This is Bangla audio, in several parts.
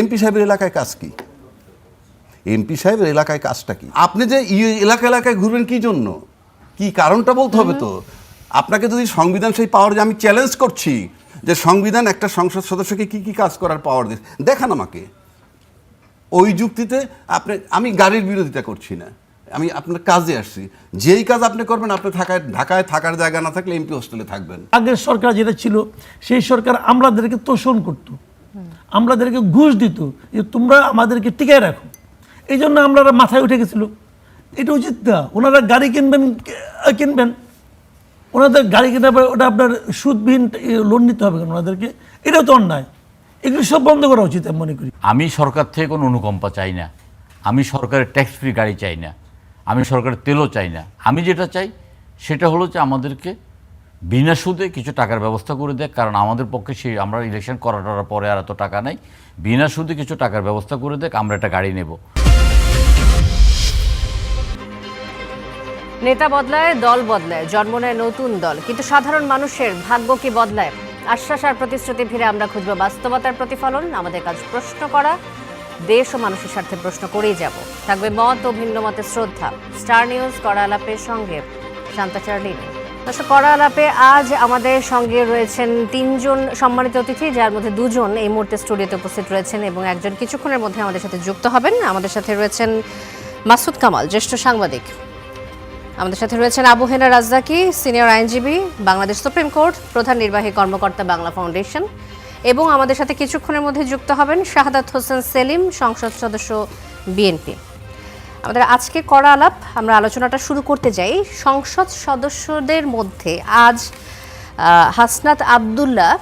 এমপি সাহেবের এলাকায় কাজ কি? এমপি সাহেবের এলাকায় কাজটা কি? আপনি যে এলাকা এলাকায় ঘুরবেন কি জন্য? কি কারণটা বলতে হবে তো। আপনাকে যদি সংবিধান সেই পাওয়ার, যে আমি চ্যালেঞ্জ করছি যে সংবিধান একটা সংসদ সদস্যকে কি কি কাজ করার পাওয়ার দিচ্ছে, দেখান আমাকে। ওই যুক্তিতে আমি গাড়ির বিরোধিতা করছি না, আমি আপনার কাজে আসছি। যেই কাজ আপনি করবেন, আপনি ঢাকায় থাকার জায়গা না থাকলে এমপি হোস্টেলে থাকবেন। আগের সরকার যেটা ছিল, সেই সরকার আমরাদেরকে তোষণ করত, আমরাদেরকে ঘুষ দিত যে তোমরা আমাদেরকে টিকায় রাখো। এই জন্য আমরা মাথায় উঠে গেছিল। এটা উচিত না। ওনারা গাড়ি কিনবেন, ওনাদের গাড়ি কিনে ওটা আপনার সুদবিহীন লোন নিতে হবে কেন ওনাদেরকে? এটাও তো অন্যায়। এগুলো সব বন্ধ করা উচিত আমি মনে করি। আমি সরকার থেকে কোনো অনুকম্পা চাই না, আমি সরকারের ট্যাক্স ফ্রি গাড়ি চাই না, আমি সরকারের তেলও চাই না। আমি যেটা চাই সেটা হলো যে আমাদেরকে বিনা সুদে কিছু টাকার ব্যবস্থা করে দেয়, কারণ আমাদের পক্ষে সেই আমরা ইলেকশন করার পরে আর এত টাকা নাই। বিনা সুদে কিছু টাকার ব্যবস্থা করে দেয়, আমরা একটা গাড়ি নেব। নেতা বদলায়, দল বদলায়, জন্ম নেয় নতুন দল, কিন্তু সাধারণ মানুষের ভাগ্য কি বদলায়? আশ্বাস আর প্রতিশ্রুতি ফিরে আমরা খুঁজব বাস্তবতার প্রতিফলন। আমাদের কাজ প্রশ্ন করা, দেশ ও মানুষের স্বার্থে প্রশ্ন করেই যাব। থাকবে মত ও ভিন্ন মতের শ্রদ্ধা। স্টার নিউজ কড়া আলাপের সঙ্গে শান্তা চার্লিন। দর্শক, কড়া আলাপে আজ আমাদের সঙ্গে রয়েছেন তিনজন সম্মানিত অতিথি, যার মধ্যে দুজন এই মুহূর্তে স্টুডিওতে উপস্থিত রয়েছেন এবং একজন কিছুক্ষণের মধ্যে আমাদের সাথে যুক্ত হবেন। আমাদের সাথে রয়েছেন মাসুদ কামাল, জ্যেষ্ঠ সাংবাদিক। আমাদের সাথে রয়েছেন আবু হেনা রাজ্জাকি, সিনিয়র আইনজীবী, বাংলাদেশ সুপ্রিম কোর্ট, প্রধান নির্বাহী কর্মকর্তা, বাংলা ফাউন্ডেশন। এবং আমাদের সাথে কিছুক্ষণের মধ্যে যুক্ত হবেন শাহাদাত হোসেন সেলিম, সংসদ সদস্য, বিএনপি। আমাদের আজকে কড়া আলাপ, আমরা আলোচনাটা শুরু করতে যাই। সংসদ সদস্যদের মধ্যে আজ হাসনাত আব্দুল্লাহ,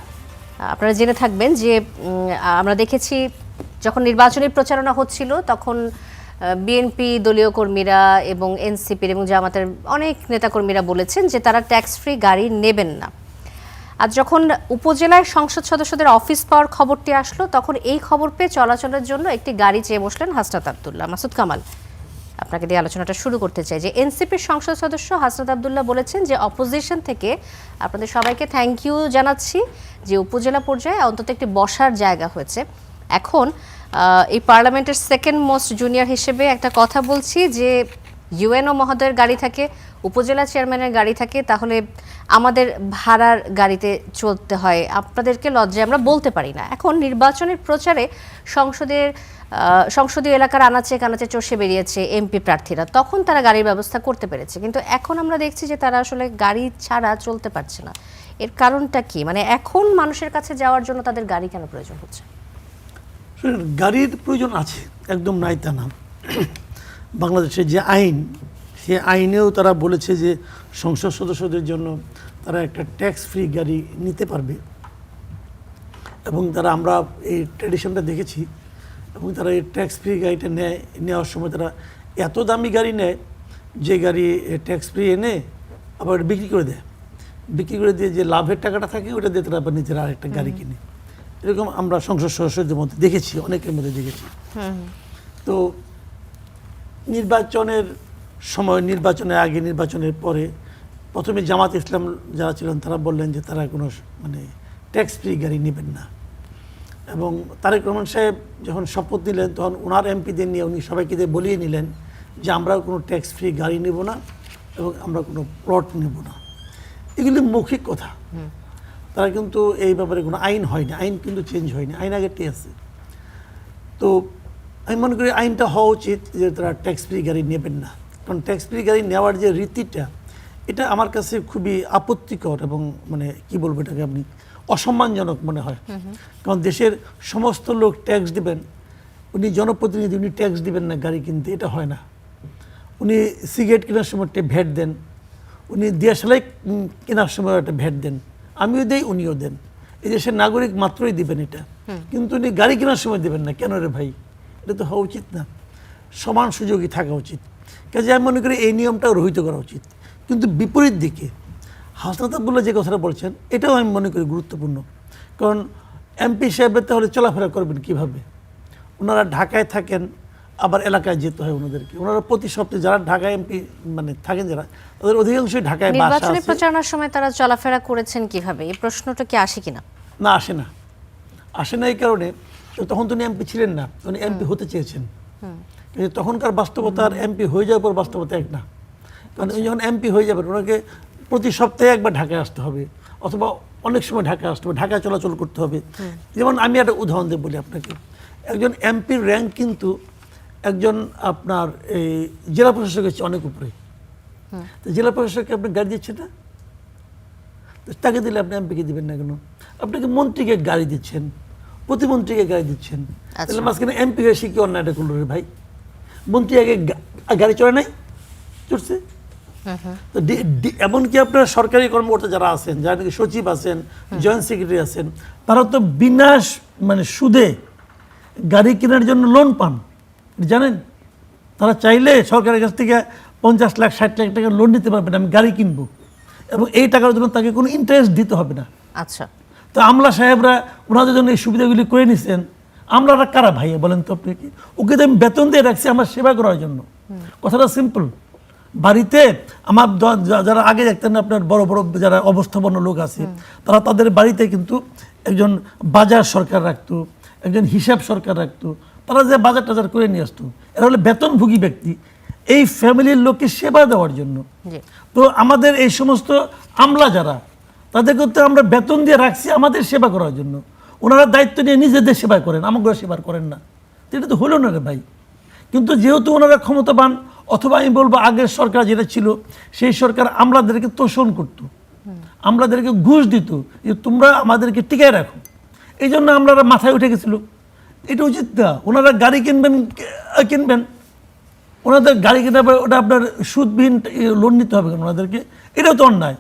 আপনারা জেনে থাকবেন যে আমরা দেখেছি যখন নির্বাচনী প্রচারণা হচ্ছিল তখন বিএনপি দলীয় কর্মীরা এবং এনসিপির এবং জামাতের অনেক নেতাকর্মীরা বলেছেন যে তারা ট্যাক্স ফ্রি গাড়ি নেবেন না। আজ যখন উপজেলায় সংসদ সদস্যদের অফিস পাওয়ার খবরটি আসলো, তখন এই খবর পেয়ে চলাচলের জন্য একটি গাড়ি চেয়ে বসলেন হাসনাত আব্দুল্লাহ। মাসুদ কামাল, আপনাকে দিয়ে আলোচনাটা শুরু করতে চাই যে এনসিপির সংসদ সদস্য হাসনাত আব্দুল্লাহ বলেছেন যে অপোজিশন থেকে আপনাদের সবাইকে থ্যাংক ইউ জানাচ্ছি যে উপজেলা পর্যায়ে অন্তত একটি বসার জায়গা হয়েছে। এখন এই পার্লামেন্টের সেকেন্ড মোস্ট জুনিয়র হিসেবে একটা কথা বলছি যে ইউএনও মহোদয়ের গাড়ি থাকে, উপজেলা চেয়ারম্যানের গাড়ি থাকে, তাহলে আমাদের ভাড়ার গাড়িতে চলতে হয়, আপনাদেরকে লজ্জায় আমরা বলতে পারি না। এখন নির্বাচনের প্রচারে সংসদীয় এলাকার আনাচে কানাচে চষে বেরিয়েছে এমপি প্রার্থীরা, তখন তারা গাড়ির ব্যবস্থা করতে পেরেছে, কিন্তু এখন আমরা দেখছি যে তারা আসলে গাড়ি ছাড়া চলতে পারছে না। এর কারণটা কি? মানে এখন মানুষের কাছে যাওয়ার জন্য তাদের গাড়ি কেন প্রয়োজন হচ্ছে? গাড়ির প্রয়োজন আছে, একদম নাই তা না। বাংলাদেশের যে আইন, সে আইনেও তারা বলেছে যে সংসদ সদস্যদের জন্য তারা একটা ট্যাক্স ফ্রি গাড়ি নিতে পারবে, এবং আমরা এই ট্র্যাডিশনটা দেখেছি। এবং তারা এই ট্যাক্স ফ্রি গাড়িটা নেওয়ার সময় তারা এত দামি গাড়ি নেয় যে গাড়ি ট্যাক্স ফ্রি এনে আবার বিক্রি করে দেয়, বিক্রি করে দিয়ে যে লাভের টাকাটা থাকে ওটা দিয়ে তারা আবার নিজেরা আরেকটা গাড়ি কিনে। এরকম আমরা সংসদ সদস্যদের মধ্যে দেখেছি, অনেকের মধ্যে দেখেছি। তো নির্বাচনের সময়, নির্বাচনের আগে, নির্বাচনের পরে প্রথমে জামাত ইসলাম যারা ছিলেন তারা বললেন যে তারা কোনো ট্যাক্স ফ্রি গাড়ি নেবেন না। এবং তারেক রহমান সাহেব যখন শপথ নিলেন তখন ওনার এমপিদের নিয়ে উনি সবাইকে দিয়ে বলিয়ে নিলেন যে আমরা কোনো ট্যাক্স ফ্রি গাড়ি নেব না এবং আমরা কোনো প্লট নেব না। এগুলি মৌখিক কথা, তারা কিন্তু এই ব্যাপারে কোনো আইন হয়নি, আইন কিন্তু চেঞ্জ হয়নি, আইন আগেরটাই আছে। তো আমি মনে করি আইনটা হওয়া উচিত যে তারা ট্যাক্স ফ্রি গাড়ি নেবেন না, কারণ ট্যাক্স ফ্রি গাড়ি নেওয়ার যে রীতিটা, এটা আমার কাছে খুবই আপত্তিকর এবং মানে কি বলবো, এটাকে আপনি অসম্মানজনক মনে হয়। কারণ দেশের সমস্ত লোক ট্যাক্স দিবেন, উনি জনপ্রতিনিধি, উনি ট্যাক্স দিবেন না গাড়ি কিনতে, এটা হয় না। উনি সিগারেট কেনার সময় একটা ভ্যাট দেন, উনি দিয়াশালাই কেনার সময় একটা ভ্যাট দেন, আমিও দেই উনিও দেন, এই দেশের নাগরিক মাত্রই দিবেন এটা, কিন্তু উনি গাড়ি কেনার সময় দেবেন না। কেন রে ভাই, এটা তো হওয়া উচিত না। সমান সুযোগই থাকা উচিত। কাজে আমি মনে করি এই নিয়মটাও রহিত করা উচিত। কিন্তু বিপরীত দিকে হাসনাত আব্দুল্লাহ যে কথাটা বলছেন, এটাও আমি মনে করি গুরুত্বপূর্ণ। কারণ এমপি সাহেবের তাহলে চলাফেরা করবেন কিভাবে? ওনারা ঢাকায় থাকেন, আবার এলাকায় যেতে হয় ওনাদেরকে। ওনারা প্রতি সপ্তাহে যারা ঢাকায় এমপি মানে থাকেন, যারা তাদের অধিকাংশই ঢাকায় বাসা আছে। নির্বাচনী প্রচারণার সময় তারা চলাফেরা করেছেন কিভাবে, এই প্রশ্নটা কি আসে কিনা? না, আসে না। আসে না এই কারণে তো তখন তো উনি এমপি ছিলেন না, উনি এমপি হতে চেয়েছেন, কিন্তু তখনকার বাস্তবতার এমপি হয়ে যাওয়ার পর বাস্তবতা এক না। কারণ উনি যখন এমপি হয়ে যাবেন ওনাকে প্রতি সপ্তাহে একবার ঢাকায় আসতে হবে, অথবা অনেক সময় ঢাকায় আসতে হবে, ঢাকায় চলাচল করতে হবে। যেমন আমি একটা উদাহরণ দিয়ে বলি আপনাকে, একজন এমপির র্যাঙ্ক কিন্তু একজন আপনার এই জেলা প্রশাসকের চেয়ে অনেক উপরে। তো জেলা প্রশাসককে আপনি গাড়ি দিচ্ছেন না, তো তাকে দিলে আপনি এমপিকে দিবেন না কেন? আপনাকে মন্ত্রীকে গাড়ি দিচ্ছেন, প্রতিমন্ত্রীকে গাড়ি দিচ্ছেন, তাহলে মাঝখানে এমপি হয়ে সে কি অন্যায়টা করলো রে ভাই? মন্ত্রী আগে গাড়ি চড়ে নাই, চড়ছে। তো এমনকি আপনার সরকারি কর্মকর্তা যারা আছেন, যারা নাকি সচিব আছেন, জয়েন্ট সেক্রেটারি আছেন, তারা তো বিনাশ মানে সুদে গাড়ি কেনার জন্য লোন পান, জানেন? তারা চাইলে সরকারের কাছ থেকে 50 লাখ 60 লাখ টাকা লোন নিতে পারবেন, আমি গাড়ি কিনবো, এবং এই টাকার জন্য তাকে কোনো ইন্টারেস্ট দিতে হবে না। আচ্ছা, তো আমলা সাহেবরা ওনাদের জন্য এই সুবিধাগুলি করে নিছেন। আমলারা কারা ভাইয়া বলেন তো আপনি? কি ওকে তো আমি বেতন দিয়ে রাখছি আমার সেবা করার জন্য। কথাটা সিম্পল। বাড়িতে আমার যারা আগে দেখতেন আপনার বড় বড় যারা অবস্থাপন্ন লোক আছে, তারা তাদের বাড়িতে কিন্তু একজন বাজার সরকার রাখতো, একজন হিসাব সরকার রাখতো, তারা যে বাজার টাজার করে নিয়ে আসতো। এরা হলে বেতনভোগী ব্যক্তি, এই ফ্যামিলির লোককে সেবা দেওয়ার জন্য। তো আমাদের এই সমস্ত আমলা যারা, তাদেরকে তো আমরা বেতন দিয়ে রাখছি আমাদের সেবা করার জন্য। ওনারা দায়িত্ব নিয়ে নিজেদের সেবা করেন, আমাকে সেবা করেন না। এটা তো হলো না রে ভাই। কিন্তু যেহেতু ওনারা ক্ষমতাবান, অথবা আমি বলবো আগের সরকার যেটা ছিল, সেই সরকার আমলাদেরকে তোষণ করতো, আমলাদেরকে ঘুষ দিত যে তোমরা আমাদেরকে টিকায় রাখো। এই জন্য আমলারা মাথায় উঠে গেছিল। এটা উচিত না। ওনারা গাড়ি কিনবেন, ওনাদের গাড়ি কিনে ওটা আপনার সুদবিহীন লোন নিতে হবে কেন ওনাদেরকে? এটাও তো অন্যায়।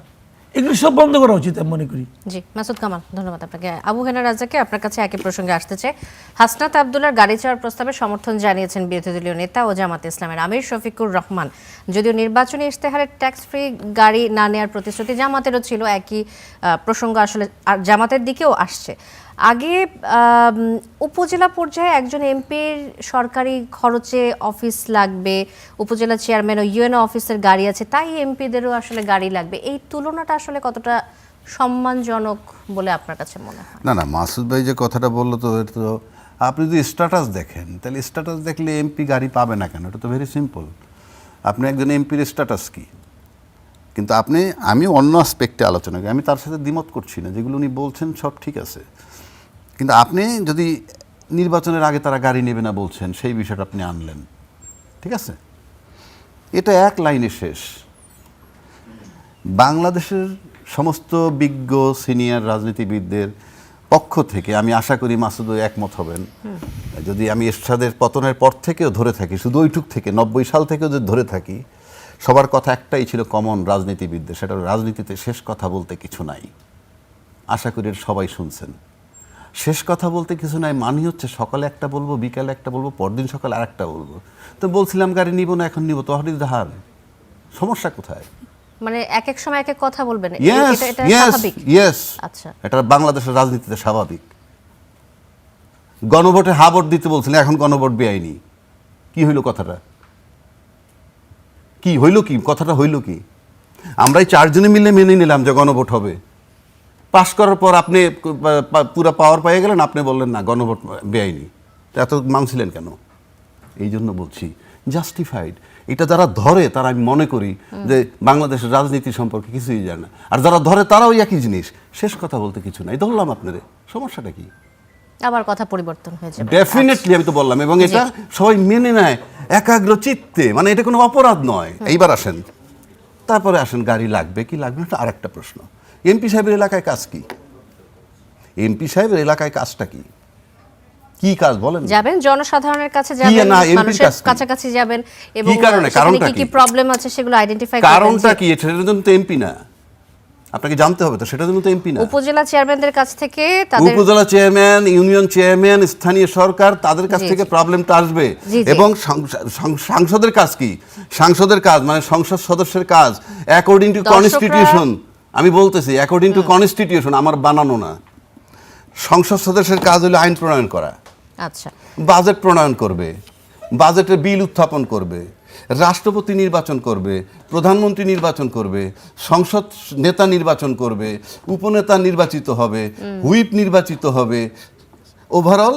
এগুলো সব বন্ধ করা উচিত আমি মনে করি। জি মাসুদ কামাল, ধন্যবাদ আপনাকে। আবু হেনা রাজাকে আপনার কাছে একই প্রসঙ্গে আসতে চাই। হাসনাত আবদুল্লাহর গাড়ি চাওয়ার প্রস্তাবে সমর্থন জানিয়েছেন বিরোধী দলীয় নেতা ও জামাতে ইসলামের আমির শফিকুর রহমান। যদিও নির্বাচনী ইশতেহারে ট্যাক্স ফ্রি গাড়ি না নেওয়ার প্রতিশ্রুতি জামাতেরও ছিল, একই প্রসঙ্গ আসলে জামাতের দিকেও আসছে। আগে উপজেলা পর্যায়ে একজন এমপির সরকারি খরচে অফিস লাগবে, উপজেলা চেয়ারম্যান ও ইউএনও অফিসের গাড়ি আছে, তাই এমপিদেরও আসলে গাড়ি লাগবে। এই তুলনাটা আসলে কতটা সম্মানজনক বলে আপনার কাছে মনে হয়? না, মাসুদ ভাই যে কথাটা বললো, তো এটা তো আপনি যদি স্ট্যাটাস দেখেন, তাহলে স্ট্যাটাস দেখলে এমপি গাড়ি পাবে না কেন? এটা তো ভেরি সিম্পল। আপনি একজন এমপির স্ট্যাটাস কি? কিন্তু আমি অন্য আসপেক্টে আলোচনা করি, আমি তার সাথে দ্বিমত করছি না, যেগুলো উনি বলছেন সব ঠিক আছে। কিন্তু আপনি যদি নির্বাচনের আগে তারা গাড়ি নেবে না বলছেন, সেই বিষয়টা আপনি আনলেন, ঠিক আছে, এটা এক লাইনে শেষ। বাংলাদেশের সমস্ত বিজ্ঞ সিনিয়র রাজনীতিবিদদের পক্ষ থেকে আমি আশা করি মাসুদও একমত হবেন, যদি আমি এরশাদের পতনের পর থেকেও ধরে থাকি, শুধু ওইটুক থেকে 90 সাল থেকেও যদি ধরে থাকি, সবার কথা একটাই ছিল কমন রাজনীতিবিদদের, সেটা রাজনীতিতে শেষ কথা বলতে কিছু নাই। আশা করি সবাই শুনছেন। শেষ কথা বলতে কিছু নাই মানে হচ্ছে সকালে একটা বলবো, বিকালে একটা বলবো, পরদিন সকালে আর একটা বলবো। তো বলছিলাম গাড়ি নিব না, এখন নিব, তো হঠাৎ ধার, সমস্যা কোথায়? মানে এক এক সময় এক এক কথা বলবেন, Yes, এটা yes, স্বাভাবিক? yes. আচ্ছা, এটা বাংলাদেশের রাজনীতিতে স্বাভাবিক। গণভোটে হা ভোট দিতে বলছিলেন, এখন গণভোট বেআইনি। কি হইল কথাটা? কি হইল, কি কথাটা হইল কি? আমরা এই 4 জনে মিলে মেনে নিলাম যে গণভোট হবে। পাশ করার পর আপনি পুরো পাওয়ার পেয়ে গেলেন, আপনি বললেন না গণভোট বেআইনি। এত মানছিলেন কেন? এই জন্য বলছি জাস্টিফাইড। এটা যারা ধরে তারা আমি মনে করি যে বাংলাদেশের রাজনীতি সম্পর্কে কিছুই জানে না, আর যারা ধরে তারাও একই জিনিস। শেষ কথা বলতে কিছু নাই, ধরলাম আপনাদের, সমস্যাটা কি? আবার কথা পরিবর্তন হয়ে যাবে। ডেফিনেটলি আমি তো বললাম, এবং এটা সবাই মেনে নেয় একাগ্র চিত্তে, মানে এটা কোনো অপরাধ নয়। এইবার আসেন, তারপরে আসেন গাড়ি লাগবে কি লাগবে না, আরেকটা প্রশ্ন। এমপি সাহেবের এলাকায় কাজ কি? এমপি সাহেবের এলাকায় কাজটা কি? কি কাজ বলেন? যাবেন জনসাধারণের কাছে, যাবেন মানুষের কাছাকাছি যাবেন, এবং সেখানে কি কি প্রবলেম আছে সেগুলো আইডেন্টিফাই করবেন। কারণটা কি? সেটার জন্য তো এমপি না, আপনাকে জানতে হবে তো, সেটার জন্য তো এমপি না। উপজেলা চেয়ারম্যানদের কাছ থেকে, তাদের উপজেলা চেয়ারম্যান, ইউনিয়ন চেয়ারম্যান, স্থানীয় সরকার, তাদের কাছ থেকে প্রবলেমটা আসবে। এবং সাংসদের কাজ কি? সাংসদের কাজ মানে সংসদ সদস্যের কাজ অ্যাকর্ডিং টু কনস্টিটিউশন। আমি বলতেছি অ্যাকর্ডিং টু কনস্টিটিউশন, আমার বানানো না। সংসদ সদস্যের কাজ হলো আইন প্রণয়ন করা, আচ্ছা, বাজেট প্রণয়ন করবে, বাজেটের বিল উত্থাপন করবে, রাষ্ট্রপতি নির্বাচন করবে, প্রধানমন্ত্রী নির্বাচন করবে, সংসদ নেতা নির্বাচন করবে, উপনেতা নির্বাচিত হবে, হুইপ নির্বাচিত হবে, ওভারঅল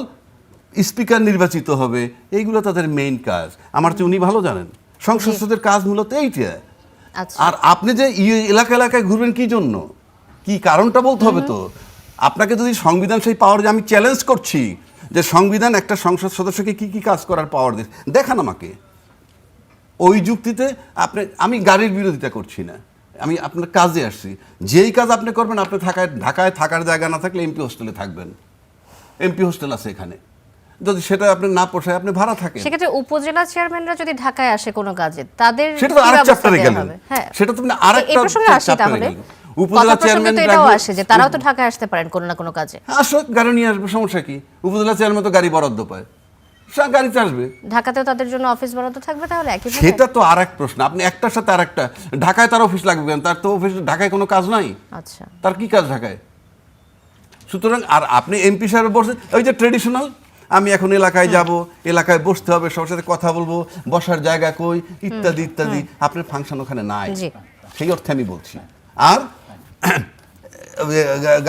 স্পিকার নির্বাচিত হবে, এইগুলো তাদের মেইন কাজ। আমার চেয়ে উনি ভালো জানেন সংসদ সদস্যদের কাজ মূলত এইটা। আচ্ছা, আর আপনি যে এলাকা এলাকায় ঘুরবেন কি জন্য, কি কারণটা বলতে হবে তো। আপনাকে যদি সংবিধান সেই পাওয়ার, যে আমি চ্যালেঞ্জ করছি যে সংবিধান একটা সংসদ সদস্যকে কি কি কাজ করার পাওয়ার দিচ্ছে, দেখান আমাকে। ওই যুক্তিতে আমি গাড়ির বিরোধিতা করছি না, আমি আপনার কাজে আসছি। যেই কাজ আপনি করবেন, আপনি ঢাকায় থাকার জায়গা না থাকলে এমপি হোস্টেলে থাকবেন, এমপি হোস্টেল আছে এখানে, যদি সেটা আপনি না পোষায় আপনি ভাড়া থাকেন। সেক্ষেত্রে উপজেলা চেয়ারম্যানরা যদি ঢাকায় আসে কোনো কাজে, তাদের সেটা তো কি আরেক ব্যবস্থা চ্যাপ্টারে দেয়া গেলেন, হবে? হ্যাঁ, সেটা তো আপনি এই আরেকটা প্রসঙ্গে আসি চ্যাপ্টারে তাহলে। গেলেন। উপজেলা কথা প্রসঙ্গে চেয়ারম্যান তো এটাও আসে যে তারাও তো ঢাকায় আসতে পারেন কোনো না কোনো কাজে। আসুক, গাড়ি নিয়ে আসবে, সমস্যা কি? উপজেলা চেয়ারম্যান তো গাড়ি বরাদ্দ পায়, সে গাড়িতে আসবে। ঢাকাতেও তাদের জন্য অফিস বরাদ্দ থাকবে তাহলে একই সেটা তো আর এক প্রশ্ন। আপনি একটার সাথে আর একটা, ঢাকায় তার অফিস লাগবে কেন? তার তো অফিস ঢাকায় কোনো কাজ নাই, আচ্ছা, তার কি কাজ ঢাকায়? সুতরাং আর আপনি এমপি সাহেব বসে ওই যে ট্রেডিশনাল, আমি এখন এলাকায় যাব, এলাকায় বসতে হবে, সবার সাথে কথা বলবো, বসার জায়গা কই, ইত্যাদি ইত্যাদি, আপনার ফাংশন ওখানে নাই। জি। সেই অর্থে আমি বলছি। আর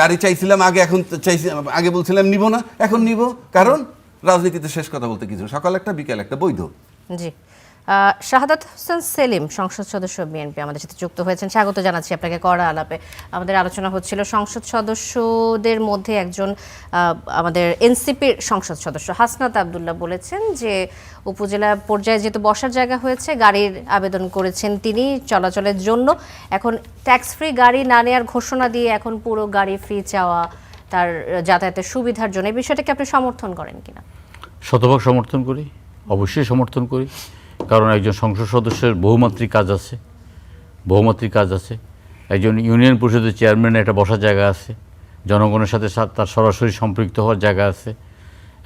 গাড়ি চাইছিলাম আগে, এখন চাইছি, আগে বলছিলাম নিব না, এখন নিব, কারণ রাজনীতিতে শেষ কথা বলতে কিছু, সকাল একটা বিকেল একটা বৈধ। জি। শাহাদাত হোসেন সেলিম, সংসদ সদস্য বিএনপি, আমাদের সাথে যুক্ত হয়েছেন। স্বাগত জানাচ্ছি আপনাকে কড়া আলাপে। আমাদের আলোচনা হচ্ছিল সংসদ সদস্যদের মধ্যে একজন আমাদের এনসিপির সংসদ সদস্য হাসনাত আব্দুল্লাহ বলেছেন যে উপজেলা পর্যায়ে যেহেতু বসার জায়গা হয়েছে, গাড়ির আবেদন করেছেন তিনি চলাচলের জন্য, এখন ট্যাক্স ফ্রি গাড়ি না নেওয়ার ঘোষণা দিয়ে এখন পুরো গাড়ি ফ্রি চাওয়া তার যাতায়াতের সুবিধার জন্য, এই বিষয়টাকে আপনি সমর্থন করেন কিনা? শতভাগ সমর্থন করি, অবশ্যই সমর্থন করি। কারণ একজন সংসদ সদস্যের বহুমাত্রিক কাজ আছে, একজন ইউনিয়ন পরিষদের চেয়ারম্যানের একটা বসার জায়গা আছে, জনগণের সাথে তার সরাসরি সম্পৃক্ত হওয়ার জায়গা আছে,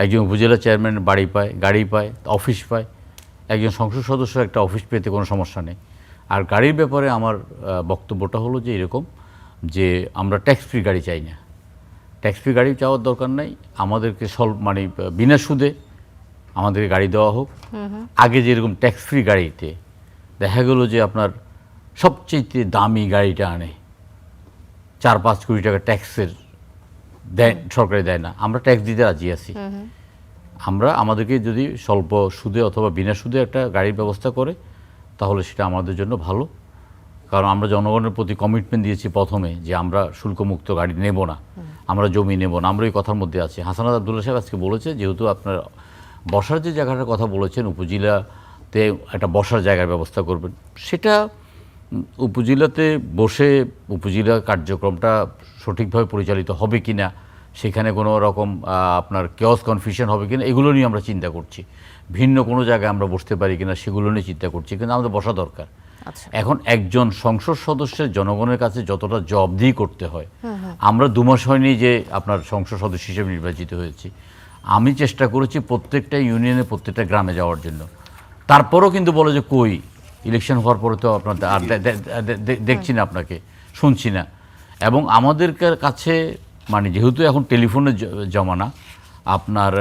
একজন উপজেলা চেয়ারম্যান বাড়ি পায়, গাড়ি পায়, অফিস পায়, একজন সংসদ সদস্য একটা অফিস পেতে কোনো সমস্যা নেই। আর গাড়ির ব্যাপারে আমার বক্তব্যটা হলো যে এরকম, যে আমরা ট্যাক্স ফ্রি গাড়ি চাই না, ট্যাক্স ফ্রি গাড়ি চাওয়ার দরকার নাই, আমাদেরকে মানে বিনা সুদে আমাদেরকে গাড়ি দেওয়া হোক। আগে যেরকম ট্যাক্স ফ্রি গাড়িতে দেখা গেল যে আপনার সবচেয়ে দামি গাড়িটা আনে 4-5 কোটি টাকা ট্যাক্সের দেয়, সরকারি দেয় না, আমরা ট্যাক্স দিতে রাজি আছি। আমরা আমাদেরকে যদি স্বল্প সুদে অথবা বিনা সুদে একটা গাড়ির ব্যবস্থা করে, তাহলে সেটা আমাদের জন্য ভালো। কারণ আমরা জনগণের প্রতি কমিটমেন্ট দিয়েছি প্রথমে যে আমরা শুল্কমুক্ত গাড়ি নেব না, আমরা জমি নেব না, আমরা এই কথার মধ্যে আছি। হাসনাত আব্দুল্লাহ সাহেব আজকে বলেছে, যেহেতু আপনার বসার যে জায়গাটার কথা বলেছেন, উপজেলাতে একটা বসার জায়গার ব্যবস্থা করবেন, সেটা উপজেলাতে বসে উপজেলা কার্যক্রমটা সঠিকভাবে পরিচালিত হবে কি না, সেখানে কোনো রকম আপনার কেওস কনফিউশন হবে কিনা, এগুলো নিয়ে আমরা চিন্তা করছি। ভিন্ন কোনো জায়গায় আমরা বসতে পারি কিনা সেগুলো নিয়ে চিন্তা করছি, কিন্তু আমাদের বসা দরকার। এখন একজন সংসদ সদস্যের জনগণের কাছে যতটা জবাবদিহি করতে হয়, আমরা 2 মাস হয়নি যে আপনার সংসদ সদস্য হিসেবে নির্বাচিত হয়েছি, আমি চেষ্টা করেছি প্রত্যেকটা ইউনিয়নে প্রত্যেকটা গ্রামে যাওয়ার জন্য। তারপরও কিন্তু বলে যে কই, ইলেকশন হওয়ার পরে তো আপনার আর দেখছি না, আপনাকে শুনছি না। এবং আমাদের কাছে মানে যেহেতু এখন টেলিফোনের জমানা, আপনার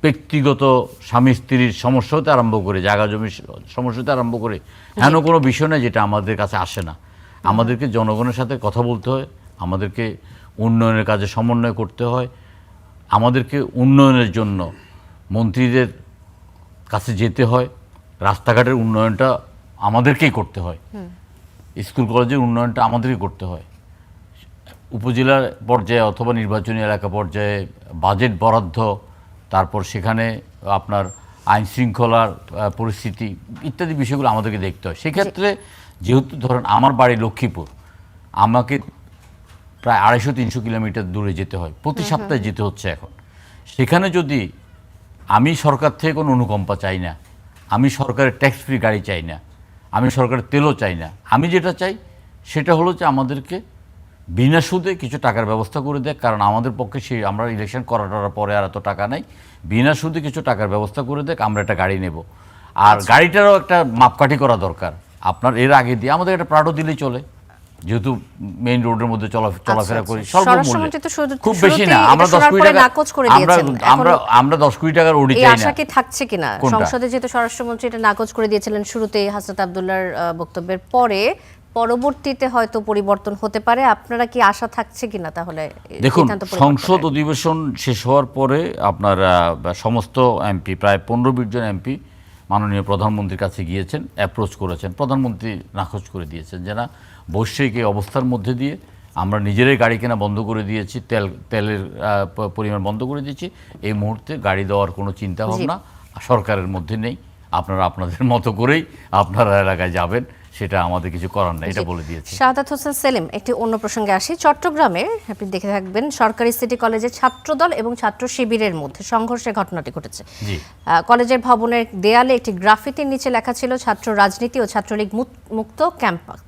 ব্যক্তিগত স্বামী স্ত্রীর সমস্যা হতে আরম্ভ করে, জায়গা জমির সমস্যা হতে আরম্ভ করে, হেন কোনো বিষয় নেই যেটা আমাদের কাছে আসে না। আমাদেরকে জনগণের সাথে কথা বলতে হয়, আমাদেরকে উন্নয়নের কাজে সমন্বয় করতে হয়, আমাদেরকে উন্নয়নের জন্য মন্ত্রীদের কাছে যেতে হয়, রাস্তাঘাটের উন্নয়নটা আমাদেরকেই করতে হয়, স্কুল কলেজের উন্নয়নটা আমাদেরকেই করতে হয়, উপজেলার পর্যায়ে অথবা নির্বাচনী এলাকা পর্যায়ে বাজেট বরাদ্দ, তারপর সেখানে আপনার আইন শৃঙ্খলার পরিস্থিতি ইত্যাদি বিষয়গুলো আমাদেরকে দেখতে হয়। সেক্ষেত্রে যেহেতু ধরেন আমার বাড়ি লক্ষ্মীপুর, আমাকে প্রায় 250-300 কিলোমিটার দূরে যেতে হয়, প্রতি সপ্তাহে যেতে হচ্ছে। এখন সেখানে যদি আমি সরকার থেকে কোনো অনুকম্পা চাই না, আমি সরকারের ট্যাক্স ফ্রি গাড়ি চাই না, আমি সরকারের তেলও চাই না, আমি যেটা চাই সেটা হলো যে আমাদেরকে বিনা সুদে কিছু টাকার ব্যবস্থা করে দেয়। কারণ আমাদের পক্ষে সেই আমরা ইলেকশন করার পরে আর এত টাকা নাই, বিনা সুদে কিছু টাকার ব্যবস্থা করে দেয়, আমরা একটা গাড়ি নেব। আর গাড়িটারও একটা মাপকাঠি করা দরকার। আপনার এর আগে দিয়ে আমাদের একটা প্রাডো দিলেই চলে, যেহেতু মেইন রোডের মধ্যে চলাফেরা করি স্বল্প মূল্যে, খুব বেশি না। আমরা 10 কোটি টাকা আমরা 10 কোটি টাকার অডি চাই না। আশা কি থাকছে কিনা সংসদে? যেহেতু স্বরাষ্ট্রমন্ত্রী এটা নাকচ করে দিয়েছিলেন শুরুতেই হাসনাত আব্দুল্লাহর বক্তব্যের পরে, পরবর্তীতে হয়তো পরিবর্তন হতে পারে, আপনারা কি আশা থাকছে কিনা তাহলে দেখুন, সিদ্ধান্ত পরিবর্তনের? সংসদ অধিবেশন শেষ হওয়ার পরে আপনার সমস্ত এমপি, প্রায় 15-20 জন এমপি মাননীয় প্রধানমন্ত্রীর কাছে গিয়েছেন, অ্যাপ্রোচ করেছেন। প্রধানমন্ত্রী নাকচ করে দিয়েছেন যে না, বৈশ্বিক এই অবস্থার মধ্যে দিয়ে আমরা নিজেরাই গাড়ি কেনা বন্ধ করে দিয়েছি, তেলের পরিমাণ বন্ধ করে দিয়েছি, এই মুহূর্তে গাড়ি দেওয়ার কোনো চিন্তা ভাবনা সরকারের মধ্যে নেই। আপনারা আপনাদের মতো করেই আপনারা এলাকায় যাবেন, সেটা আমাদের কিছু করার নেই, এটা বলে দিয়েছে। শাহাদাত হোসেন সেলিম, একটি অন্য প্রসঙ্গে আসি। চট্টগ্রামে আপনি দেখে থাকবেন সরকারি সিটি কলেজে ছাত্রদল এবং ছাত্র শিবিরের মধ্যে সংঘর্ষের ঘটনাটি ঘটেছে। জি। কলেজের ভবনের দেয়ালে একটি গ্রাফিতির নিচে লেখা ছিল ছাত্র রাজনীতি ও ছাত্রলীগ মুক্ত ক্যাম্পাস।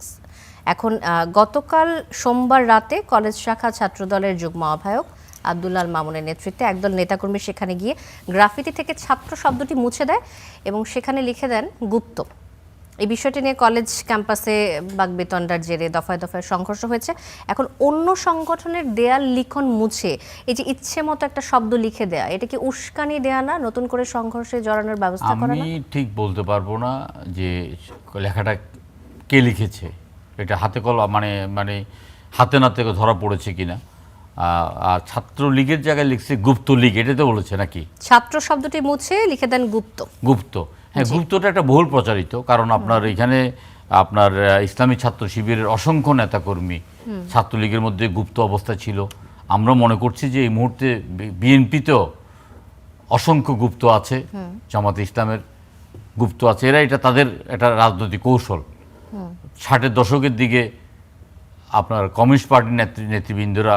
এখন গতকাল সোমবার রাতে কলেজ শাখা ছাত্রদলের যুগ্ম আহ্বায়ক আব্দুল্লাহ মামুনের নেতৃত্বে একদল নেতাকর্মী সেখানে গিয়ে গ্রাফিতি থেকে ছাত্র শব্দটি মুছে দেয় এবং সেখানে লিখে দেন গুপ্ত। এই বিষয়টি নিয়ে কলেজ ক্যাম্পাসে বাকবিতণ্ডার জেরে দফায় দফায় সংঘর্ষ হয়েছে। এখন অন্য সংগঠনের দেয়াল লিখন মুছে এই যে ইচ্ছে মতো একটা শব্দ লিখে দেয়া, এটা কি উস্কানি দেয়া না, নতুন করে সংঘর্ষে জড়ানোর ব্যবস্থা করা না? আমি ঠিক বলতে পারবো না যে লেখাটা কে লিখেছে, এটা হাতে কলম মানে হাতে নাতে ধরা পড়েছে কিনা। আর ছাত্রলীগের জায়গায় লিখছে গুপ্ত লীগ, এটা তো বলেছে নাকি? ছাত্র শব্দটি মুছে লিখে দেন গুপ্ত। গুপ্ত, হ্যাঁ, গুপ্তটা একটা বহুল প্রচারিত, কারণ আপনার এখানে আপনার ইসলামী ছাত্র শিবিরের অসংখ্য নেতাকর্মী ছাত্রলীগের মধ্যে গুপ্ত অবস্থা ছিল। আমরা মনে করছি যে এই মুহূর্তে বিএনপিতেও অসংখ্য গুপ্ত আছে, জামাতে ইসলামের গুপ্ত আছে। এটা তাদের একটা রাজনৈতিক কৌশল। 60-এর দশকের দিকে আপনার কমিউনিস্ট পার্টির নেতৃবৃন্দরা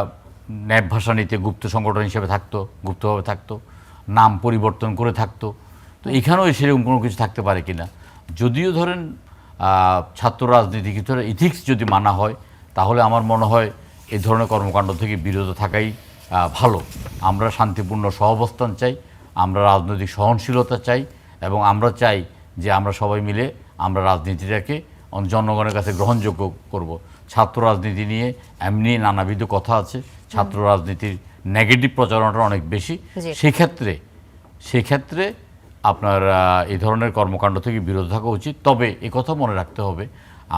ন্যায় ভাষা নিতে গুপ্ত সংগঠন হিসেবে থাকতো, গুপ্তভাবে থাকতো, নাম পরিবর্তন করে থাকতো। তো এখানেও সেরকম কোনো কিছু থাকতে পারে কিনা। যদিও ধরেন ছাত্র রাজনীতির ভিতরে ইথিক্স যদি মানা হয়, তাহলে আমার মনে হয় এই ধরনের কর্মকাণ্ড থেকে বিরত থাকাই ভালো। আমরা শান্তিপূর্ণ সহাবস্থান চাই, আমরা রাজনৈতিক সহনশীলতা চাই, এবং আমরা চাই যে আমরা সবাই মিলে আমরা রাজনীতিটাকে জনগণের কাছে গ্রহণযোগ্য করব। ছাত্র রাজনীতি নিয়ে এমনি নানাবিধ কথা আছে, ছাত্র রাজনীতির নেগেটিভ প্রচারণাটা অনেক বেশি। সেক্ষেত্রে আপনার এই ধরনের কর্মকাণ্ড থেকে বিরত থাকা উচিত। তবে কথা মনে রাখতে হবে,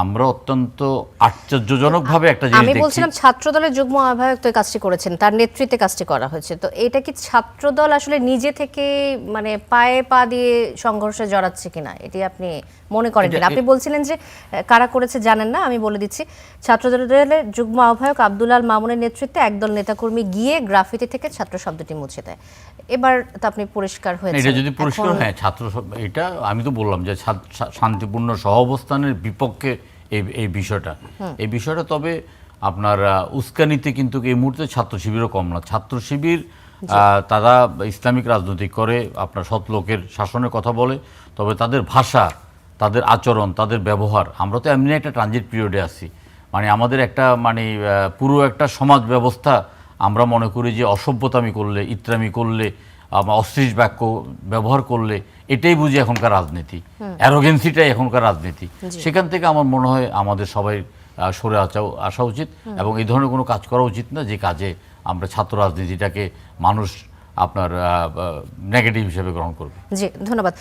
আমরা অত্যন্ত আশ্চর্যজনকভাবে একটা জিনিস আমি দেখছি। বলছিলাম ছাত্রদলের যুগ্ম আহ্বায়ক তো এই কাজটি করেছেন, তার নেতৃত্বে কাজটি করা হয়েছে। তো এটা কি ছাত্রদল আসলে নিজে থেকে মানে পায়ে পা দিয়ে সংঘর্ষে জড়াচ্ছে কিনা, এটি আপনি মনে করেন কিনা? আপনি বলছিলেন যে কারা করেছে জানেন না, আমি বলে দিচ্ছি। ছাত্রদলের যুগ্ম আহ্বায়ক আব্দুল্লাহ মামুনের নেতৃত্বে একদল নেতাকর্মী গিয়ে গ্রাফিতি থেকে ছাত্র শব্দটি মুছে দেয়। এবার তো আপনি পরিষ্কার হয়েছে। এটা যদি পরিষ্কার, হ্যাঁ, এটা আমি তো বললাম যে শান্তিপূর্ণ সহাবস্থানের বিপক্ষে এই বিষয়টা। তবে আপনার উস্কানিতে কিন্তু এই মুহূর্তে ছাত্র শিবিরও কম না। ছাত্র শিবির তারা ইসলামিক রাজনৈতিক করে, আপনার সৎ লোকের শাসনের কথা বলে, তবে তাদের ভাষা, তাদের আচরণ, তাদের ব্যবহার, আমরা তো এমনি একটা ট্রানজিট পিরিয়ডে আছি। মানে আমাদের একটা পুরো একটা সমাজ ব্যবস্থা আমরা মনে করি যে অসভ্যতামি করলে, ইত্রামি করলে, অশ্লীল বাক্য ব্যবহার করলে এটাই বুঝি এখনকার রাজনীতি, অ্যারোগেন্সিটাই এখনকার রাজনীতি। সেখান থেকে আমার মনে হয় আমাদের সবাই সরে আসা উচিত, এবং এই ধরনের কোনো কাজ করা উচিত না যে কাজে আমরা ছাত্র রাজনীতিটাকে মানুষ আপনার নেগেটিভ হিসেবে গ্রহণ করবে। জি, ধন্যবাদ।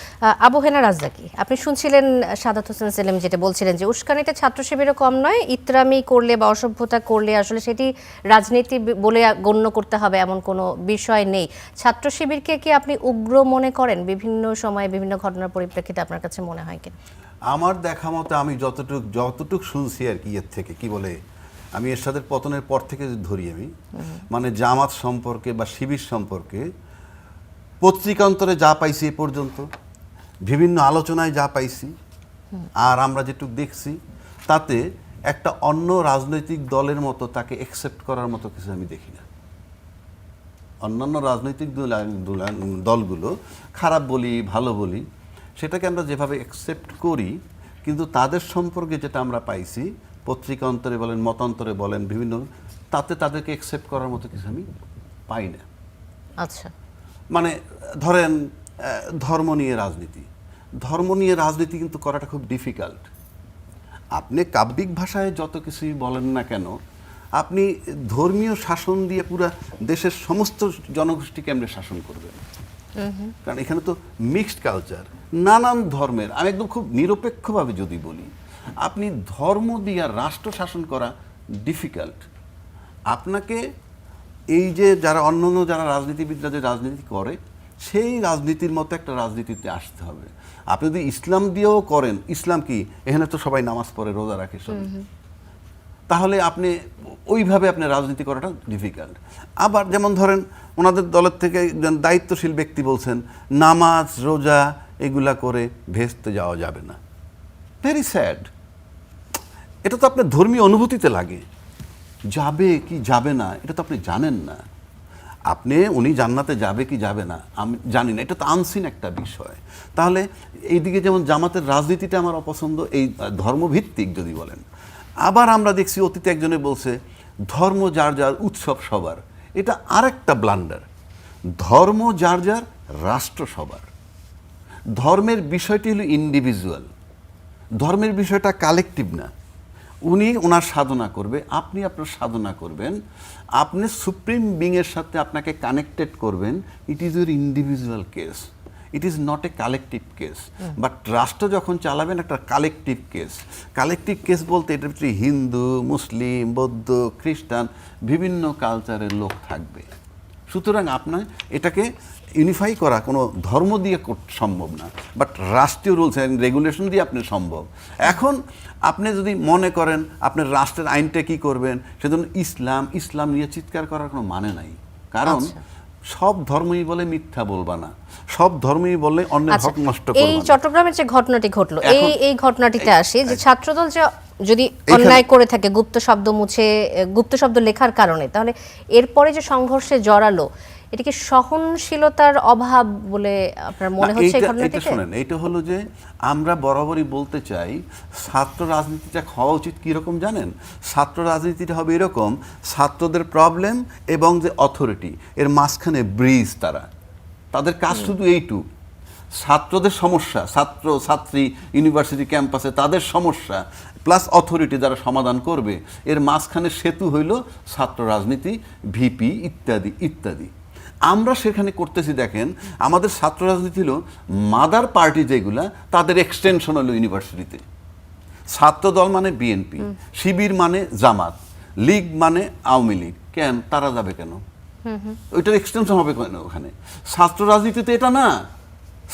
আবু হেনা রাজ্জাকি, আপনি শুনছিলেন শাহাদাত হোসেন সেলিম যেটা বলছিলেন যে উস্কানিতে ছাত্র শিবিরও কম নয়, ইত্রামি করলে বা অসভ্যতা করলে আসলে সেটি রাজনীতি বলে গণ্য করতে হবে এমন কোনো বিষয় নেই। ছাত্র শিবিরকে কি আপনি উগ্র মনে করেন বিভিন্ন সময়ে বিভিন্ন ঘটনার পরিপ্রেক্ষিতে, আপনার কাছে মনে হয় কিনা? আমার দেখা মতো আমি যতটুক শুনছি আর কি, এর থেকে কি বলে, আমি এরশাদের পতনের পর থেকে ধরি আমি, মানে জামাত সম্পর্কে বা শিবির সম্পর্কে পত্রিকান্তরে যা পাইছি এ পর্যন্ত, বিভিন্ন আলোচনায় যা পাইছি, আর আমরা যেটুকু দেখছি, তাতে একটা অন্য রাজনৈতিক দলের মতো তাকে অ্যাকসেপ্ট করার মতো কিছু আমি দেখি না। অন্যান্য রাজনৈতিক দলগুলো খারাপ বলি ভালো বলি, সেটাকে আমরা যেভাবে অ্যাকসেপ্ট করি, কিন্তু তাদের সম্পর্কে যেটা আমরা পাইছি পত্রিকা অন্তরে বলেন, মতান্তরে বলেন, বিভিন্ন, তাতে তাদেরকে অ্যাকসেপ্ট করার মতো কিছু আমি পাই না। আচ্ছা, মানে ধরেন ধর্ম নিয়ে রাজনীতি কিন্তু করাটা খুব ডিফিকাল্ট। আপনি কাব্যিক ভাষায় যত কিছুই বলেন না কেন, আপনি ধর্মীয় শাসন দিয়ে পুরা দেশের সমস্ত জনগোষ্ঠীকে আপনি শাসন করবেন, কারণ এখানে তো মিক্সড কালচার, নানান ধর্মের। আমি একদম খুব নিরপেক্ষভাবে যদি বলি, আপনি ধর্ম দিয়ে রাষ্ট্র শাসন করা ডিফিকাল্ট। আপনাকে এই যে যারা অন্যান্য যারা রাজনীতিবিদরা যে রাজনীতি করে সেই রাজনীতির মতো একটা রাজনীতিতে আসতে হবে। আপনি যদি ইসলাম দিয়েও করেন, ইসলাম কি এখানে তো সবাই নামাজ পড়ে, রোজা রাখে সবাই, তাহলে আপনি ওইভাবে আপনি রাজনীতি করাটা ডিফিকাল্ট। আবার যেমন ধরেন ওনাদের দলের থেকে একজন দায়িত্বশীল ব্যক্তি বলছেন নামাজ রোজা এগুলা করে ভেস্তে যাওয়া যাবে না। Very sad. এটা তো আপনার ধর্মীয় অনুভূতিতে লাগে, যাবে কি যাবে না এটা তো আপনি জানেন না। উনি জান্নাতে যাবে কি যাবে না আমি জানি না, এটা তো আনসিন একটা বিষয়। তাহলে এইদিকে যেমন জামাতের রাজনীতিটা আমার অপছন্দ, এই ধর্মভিত্তিক যদি বলেন। আবার আমরা দেখছি অতীতে একজনে বলছে ধর্ম যার যার উৎসব সবার, এটা আরেকটা ব্লান্ডার। ধর্ম যার যার, রাষ্ট্র সবার। ধর্মের বিষয়টি হলো ইন্ডিভিজুয়াল, ধর্মের বিষয়টা কালেকটিভ না। উনি ওনার সাধনা করবে, আপনি আপনার সাধনা করবেন, আপনি সুপ্রিম বিংয়ের সাথে আপনাকে কানেক্টেড করবেন। It is your individual case, it is not a collective case. But রাষ্ট্র যখন চালাবেন একটা কালেকটিভ কেস। কালেকটিভ কেস বলতে এটার ভিতরে হিন্দু, মুসলিম, বৌদ্ধ, খ্রিস্টান বিভিন্ন কালচারের লোক থাকবে। সুতরাং আপনার এটাকে ইউনিফাই করা কোনো ধর্ম দিয়ে সম্ভব না, বাট রাষ্ট্রীয় রুলস অ্যান্ড রেগুলেশন দিয়ে আপনি সম্ভব। এখন আপনি যদি মনে করেন আপনার রাষ্ট্রের আইনটা কী করবেন, সেজন্য ইসলাম নিয়ে চিৎকার করার কোনো মানে নাই। কারণ সব ধর্মই বলে মিথ্যা বলবা না, সব ধর্মই বলে অন্যের হক নষ্ট করবা না। এই চট্টগ্রামের যে ঘটনাটি ঘটলো, এই ঘটনাটিতে আসি যে ছাত্রদল যে যদি অন্যায় করে থাকে গুপ্ত শব্দ মুছে, গুপ্ত শব্দ লেখার কারণে, তাহলে এরপরে যে সংঘর্ষে জড়ালো, এটা কি সহনশীলতার অভাব বলে আপনার মনে হচ্ছে? এটা শোনেন, এটা হলো যে আমরা বরাবরই বলতে চাই ছাত্র রাজনীতিটা হওয়া উচিত কীরকম জানেন? ছাত্র রাজনীতিটা হবে এরকম, ছাত্রদের প্রবলেম এবং যে অথরিটি এর মাঝখানে ব্রিজ। তাদের কাজ শুধু এইটুক, ছাত্রদের সমস্যা, ছাত্র ছাত্রী ইউনিভার্সিটি ক্যাম্পাসে তাদের সমস্যা প্লাস অথরিটি যারা সমাধান করবে, এর মাঝখানে সেতু হইল ছাত্র রাজনীতি, ভিপি ইত্যাদি ইত্যাদি। আমরা সেখানে করতেছি। দেখেন আমাদের ছাত্র রাজনীতি হলো মাদার পার্টি যেগুলা, তাদের এক্সটেনশন হলো ইউনিভার্সিটিতে। ছাত্র দল মানে বিএনপি, শিবির মানে জামাত, লীগ মানে আওয়ামী লীগ। কেন তারা যাবে কেন? ওইটার এক্সটেনশন হবে কেন ওখানে? ছাত্র রাজনীতিতে এটা না।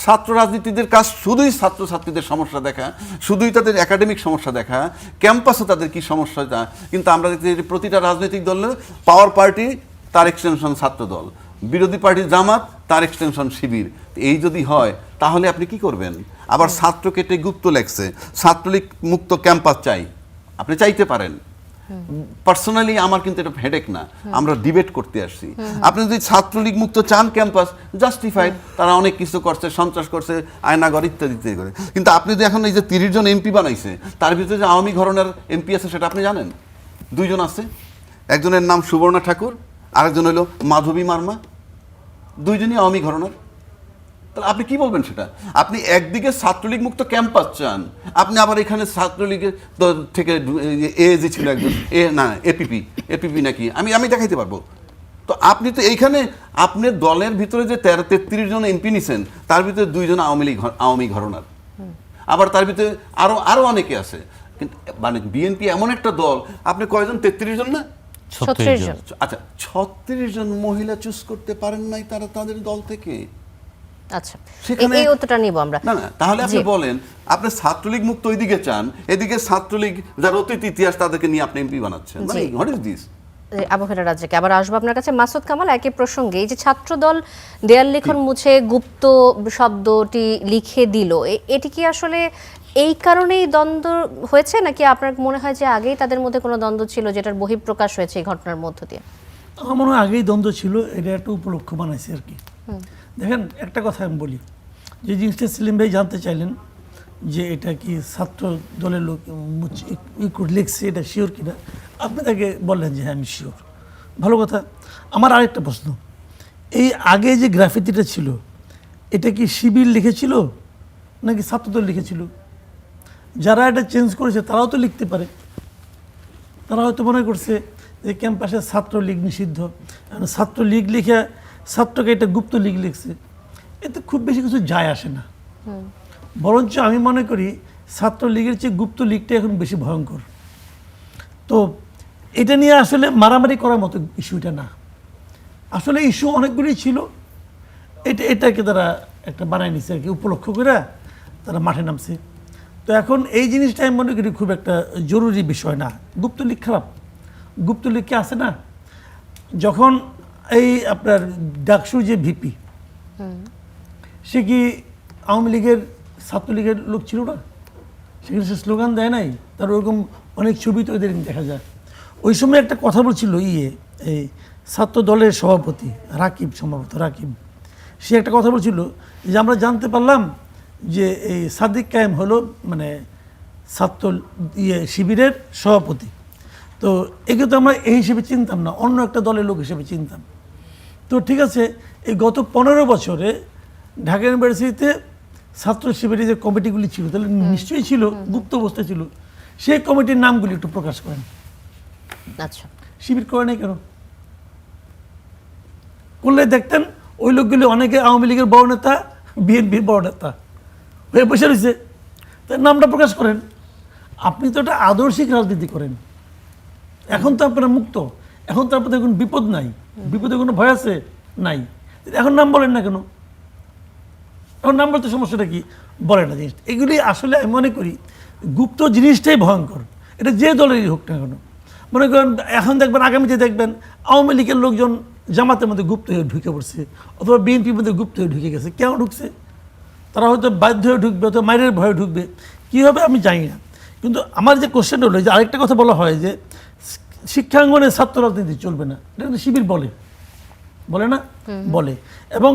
ছাত্র রাজনীতিদের কাজ শুধুই ছাত্রছাত্রীদের সমস্যা দেখা, শুধুই তাদের একাডেমিক সমস্যা দেখা, ক্যাম্পাসে তাদের কি সমস্যা তা। কিন্তু আমরা দেখতে প্রতিটা রাজনৈতিক দল পাওয়ার পার্টি তার এক্সটেনশন ছাত্র দল, বিরোধী পার্টি জামাত তার এক্সটেনশন শিবির। এই যদি হয় তাহলে আপনি কি করবেন? আবার ছাত্র কেটে গুপ্ত লেখছে, ছাত্রলীগ মুক্ত ক্যাম্পাস চাই, আপনি চাইতে পারেন। পার্সোনালি আমার কিন্তু এটা হেডেক না, আমরা ডিবেট করতে আসছি। আপনি যদি ছাত্রলীগ মুক্ত চান ক্যাম্পাস, জাস্টিফাইড, তারা অনেক কিছু করছে, সন্ত্রাস করছে, আয়নাঘর ইত্যাদি ইত্যাদি করে। কিন্তু আপনি যদি এখন এই যে 30 জন এমপি বানাইছে, তার ভিতরে যে আওয়ামী ঘরানার এমপি আছে সেটা আপনি জানেন? 2 জন আছে, একজনের নাম সুবর্ণা ঠাকুর, আরেকজন হইল মাধবী মার্মা, 2 জনই আওয়ামী ঘরানার। তাহলে আপনি কি বলবেন সেটা? আপনি একদিকে ছাত্রলীগ মুক্ত ক্যাম্পাস চান, আপনি আবার এখানে ছাত্রলীগের থেকে যে ছিল একজন এপিপি নাকি আমি দেখাইতে পারবো। তো আপনি তো এইখানে আপনার দলের ভিতরে যে 33 জন এমপি নিছেন, তার ভিতরে 2 জন আওয়ামী ঘরানার, আবার তার ভিতরে আরো অনেকে আছে। কিন্তু মানে বিএনপি এমন একটা দল, আপনি কয়জন? 33 জন না 36 জন। আচ্ছা, 36 জন মহিলা চুজ করতে পারেন নাই তারা তাদের দল থেকে। আচ্ছা, এই উত্তরটা নিব আমরা। না, তাহলে আপনি বলেন, আপনি ছাত্রলীগ মুক্ত ওইদিকে চান, এদিকে ছাত্রলীগ যার অতীত ইতিহাস তাদেরকে নিয়ে আপনি এমপি বানাচ্ছেন। মানে হোয়াট ইজ দিস? আবু হেরা রাজ্জাকে আবার আসবো আপনার কাছে। মাসুদ কামাল, একই প্রসঙ্গে এই যে ছাত্রদল দেয়াল লিখন মুছে গুপ্ত শব্দটি লিখে দিল, এটি কি আসলে এই কারণেই দ্বন্দ্ব হয়েছে, নাকি আপনার মনে হয় যে আগেই তাদের মধ্যে কোনো দ্বন্দ্ব ছিল যেটার বহিঃপ্রকাশ হয়েছে এই ঘটনার মধ্য দিয়ে? আমার মনে হয় আগেই দ্বন্দ্ব ছিল, এটা একটা উপলক্ষ বানাইছে আর কি। দেখেন একটা কথা আমি বলি, যে জিনিসটা সেলিম ভাই জানতে চাইলেন যে এটা কি ছাত্র দলের লোক লিখছে, এটা শিওর কিনা, আপনি তাকে বললেন যে হ্যাঁ আমি শিওর। ভালো কথা। আমার আরেকটা প্রশ্ন, এই আগে যে গ্রাফিতিটা ছিল, এটা কি শিবির লিখেছিল নাকি ছাত্রদল লিখেছিল? যারা এটা চেঞ্জ করেছে তারাও তো লিখতে পারে, তারা হয়তো মনে করছে যে ক্যাম্পাসে ছাত্রলীগ নিষিদ্ধ, ছাত্রলীগ লিখে ছাত্রকে এটা গুপ্ত লীগ লিখছে, এতে খুব বেশি কিছু যায় আসে না। বরঞ্চ আমি মনে করি ছাত্রলীগের চেয়ে গুপ্ত লীগটা এখন বেশি ভয়ঙ্কর। তো এটা নিয়ে আসলে মারামারি করার মতো ইস্যুটা না, আসলে ইস্যু অনেকগুলি ছিল, এটাকে তারা একটা বানায় নিছে আর কি, উপলক্ষ করে তারা মাঠে নামছে। তো এখন এই জিনিসটা আমি মনে করি খুব একটা জরুরি বিষয় না। গুপ্তলীগ খারাপ? গুপ্তলীগ কি আছে না? যখন এই আপনার ডাকসুর যে ভিপি, সে কি আওয়ামী লীগের ছাত্রলীগের লোক ছিল না? সেখানে সে স্লোগান দেয় নাই? তার ওরকম অনেক ছবি তো এদের দেখা যায়। ওই সময় একটা কথা বলছিল এই ছাত্র দলের সভাপতি রাকিব, সম্ভবত রাকিব, সে একটা কথা বলছিল যে আমরা জানতে পারলাম যে এই সাদিক কায়েম হলো মানে ছাত্র শিবিরের সভাপতি। তো একে তো আমরা এই হিসেবে চিনতাম না, অন্য একটা দলের লোক হিসেবে চিনতাম। তো ঠিক আছে, এই গত 15 বছরে ঢাকা ইউনিভার্সিটিতে ছাত্র শিবিরের যে কমিটিগুলি ছিল, তাহলে নিশ্চয়ই ছিল, গুপ্ত অবস্থায় ছিল। সেই কমিটির নামগুলি একটু প্রকাশ করেন। আচ্ছা, শিবির করে নাই কেন? করলে দেখতেন ওই লোকগুলি অনেকে আওয়ামী লীগের বড় নেতা, বিএনপির বড় নেতা হয়ে বসে রয়েছে, তার নামটা প্রকাশ করেন। আপনি তো একটা আদর্শিক রাজনীতি করেন, এখন তো আপনারা মুক্ত, এখন তো আপনাদের কোনো বিপদ নাই, বিপদে কোনো ভয় আছে নাই, এখন নাম বলেন না কেন? এখন নাম বলতে সমস্যাটা কি? বলে না জিনিস। এগুলি আসলে আমি মনে করি গুপ্ত জিনিসটাই ভয়ঙ্কর, এটা যে দলেরই হোক না কেন। মনে করেন এখন দেখবেন, আগামীতে দেখবেন আওয়ামী লীগের লোকজন জামাতের মধ্যে গুপ্ত হয়ে ঢুকে পড়ছে, অথবা বিএনপির মধ্যে গুপ্ত হয়ে ঢুকে গেছে। কেন ঢুকছে? তারা হয়তো বাধ্য হয়ে ঢুকবে, অথবা মায়ের ভয়ে ঢুকবে, কী হবে আমি জানি না। কিন্তু আমার যে কোশ্চেনটা হলো, যে আরেকটা কথা বলা হয় যে শিক্ষাঙ্গনে ছাত্র রাজনীতি চলবে না, এটা কিন্তু শিবির বলে না, বলে। এবং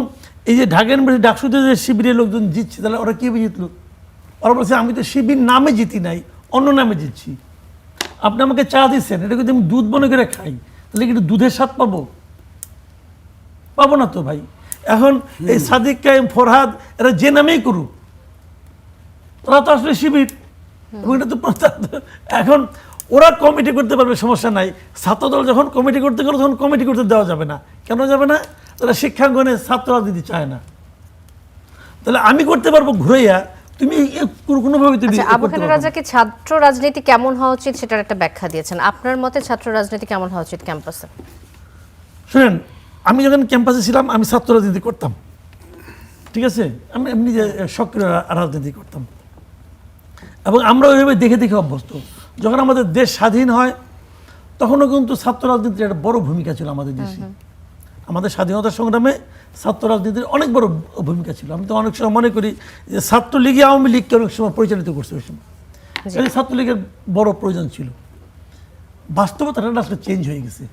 এই যে ঢাকা ইউনিভার্সিটি ডাকসুতে যে শিবিরের লোকজন জিতছে, তাহলে ওরা কীভাবে জিতলো? ওরা বলছে আমি তো শিবির নামে জিতি নাই, অন্য নামে জিতছি। আপনি আমাকে চা দিচ্ছেন, এটা কিন্তু আমি দুধ মনে করে খাই, তাহলে কিন্তু দুধের স্বাদ পাবো না তো ভাই। এখন এই সাদিক কায়েম, ফরহাদ, এরা যে নামেই করুক, ওরা তো আসলে শিবির। এটা তো এখন ওরা কমিটি করতে পারবে, সমস্যা নাই। ছাত্রদল যখন কমিটি করতে গেল, তখন কমিটি করতে দেওয়া যাবে না। কেন যাবে না? তারা শিক্ষাঙ্গনে ছাত্র রাজনীতি চায় না। তাহলে আমি করতে পারবো ঘুরাইয়া, তুমি কোনোভাবে তুমি আবু খায়ের রাজাকে ছাত্র রাজনীতি কেমন হওয়া উচিত সেটার একটা ব্যাখ্যা দিয়েছেন। আপনার মতে ছাত্র রাজনীতি কেমন হওয়া উচিত ক্যাম্পাসে? শুনেন, আমি যখন ক্যাম্পাসে ছিলাম আমি ছাত্র রাজনীতি করতাম, ঠিক আছে? আমি এমনি যে সক্রিয় রাজনীতি করতাম, এবং আমরা ওইভাবে দেখে দেখে অভ্যস্ত। যখন আমাদের দেশ স্বাধীন হয়, তখনও কিন্তু ছাত্র রাজনীতির একটা বড় ভূমিকা ছিল আমাদের দেশে। আমাদের স্বাধীনতা সংগ্রামে ছাত্র রাজনীতির অনেক বড় ভূমিকা ছিল। আমি তো অনেক সময় মনে করি যে ছাত্রলীগই আওয়ামী লীগকে অনেক সময় পরিচালিত করছে। ওই সময় ছাত্রলীগের বড় প্রয়োজন ছিল। বাস্তবতাটা আসলে চেঞ্জ হয়ে গেছে।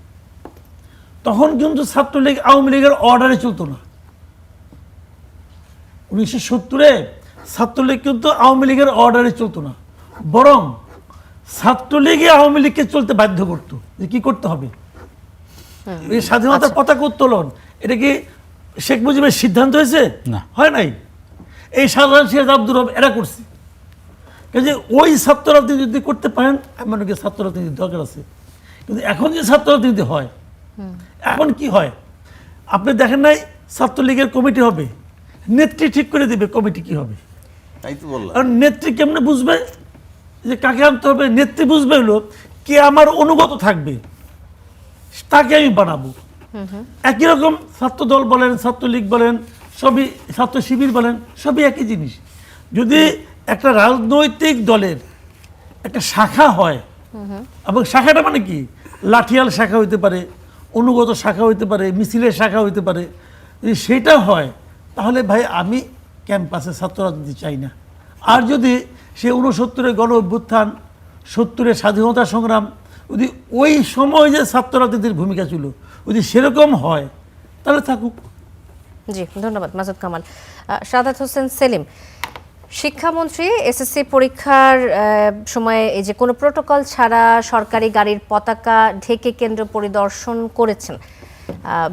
তখন কিন্তু ছাত্রলীগ আওয়ামী লীগের অর্ডারে চলতো না। 1970-এ ছাত্রলীগ কিন্তু আওয়ামী লীগের অর্ডারে চলতো না, বরং ছাত্রলীগই আওয়ামী লীগকে চলতে বাধ্য করতো যে কি করতে হবে। এই স্বাধীনতার পতাকা উত্তোলন, এটা কি শেখ মুজিবের সিদ্ধান্ত হয়েছে? না, হয় নাই। এই সাধারণ সিরাজ আব্দুর রব এরা করছে। কাজে ওই ছাত্র রাজনীতি যদি করতে পারেন, আমি মনে করি ছাত্র রাজনীতির দরকার আছে। কিন্তু এখন যে ছাত্র রাজনীতি হয়, এখন কি হয় আপনি দেখেন নাই? ছাত্রলীগের কমিটি হবে, নেত্রী ঠিক করে দিবে কমিটি কি হবে। তাই তো বললাম। আর নেত্রী কেমনে বুঝবে যে কাকে আনতে হবে? নেত্রী বুঝবে হলো কে আমার অনুগত থাকবে, তাকে আমি বানাবো। একই রকম ছাত্র দল বলেন, ছাত্রলীগ বলেন, সবই ছাত্র শিবির বলেন, সবই একই জিনিস। যদি একটা রাজনৈতিক দলের একটা শাখা হয়, এবং শাখাটা মানে কি? লাঠিয়াল শাখা হইতে পারে, অনুগত শাখা হইতে পারে, মিছিলের শাখা হইতে পারে। যদি সেটা হয়, তাহলে ভাই আমি ক্যাম্পাসে ছাত্র রাজনীতি চাই না। আর যদি সে 69-এর গণ অভ্যুত্থান, 70-এর স্বাধীনতা সংগ্রাম, যদি ওই সময় যে ছাত্র রাজনীতির ভূমিকা ছিল যদি সেরকম হয়, তাহলে থাকুক। জি, ধন্যবাদ মাসুদ কামাল। সাদাত হোসেন সেলিম, শিক্ষামন্ত্রী এসএসসি পরীক্ষার সময় এই যে কোনো প্রোটোকল ছাড়া সরকারি গাড়ির পতাকা ঢেকে কেন্দ্র পরিদর্শন করেছেন।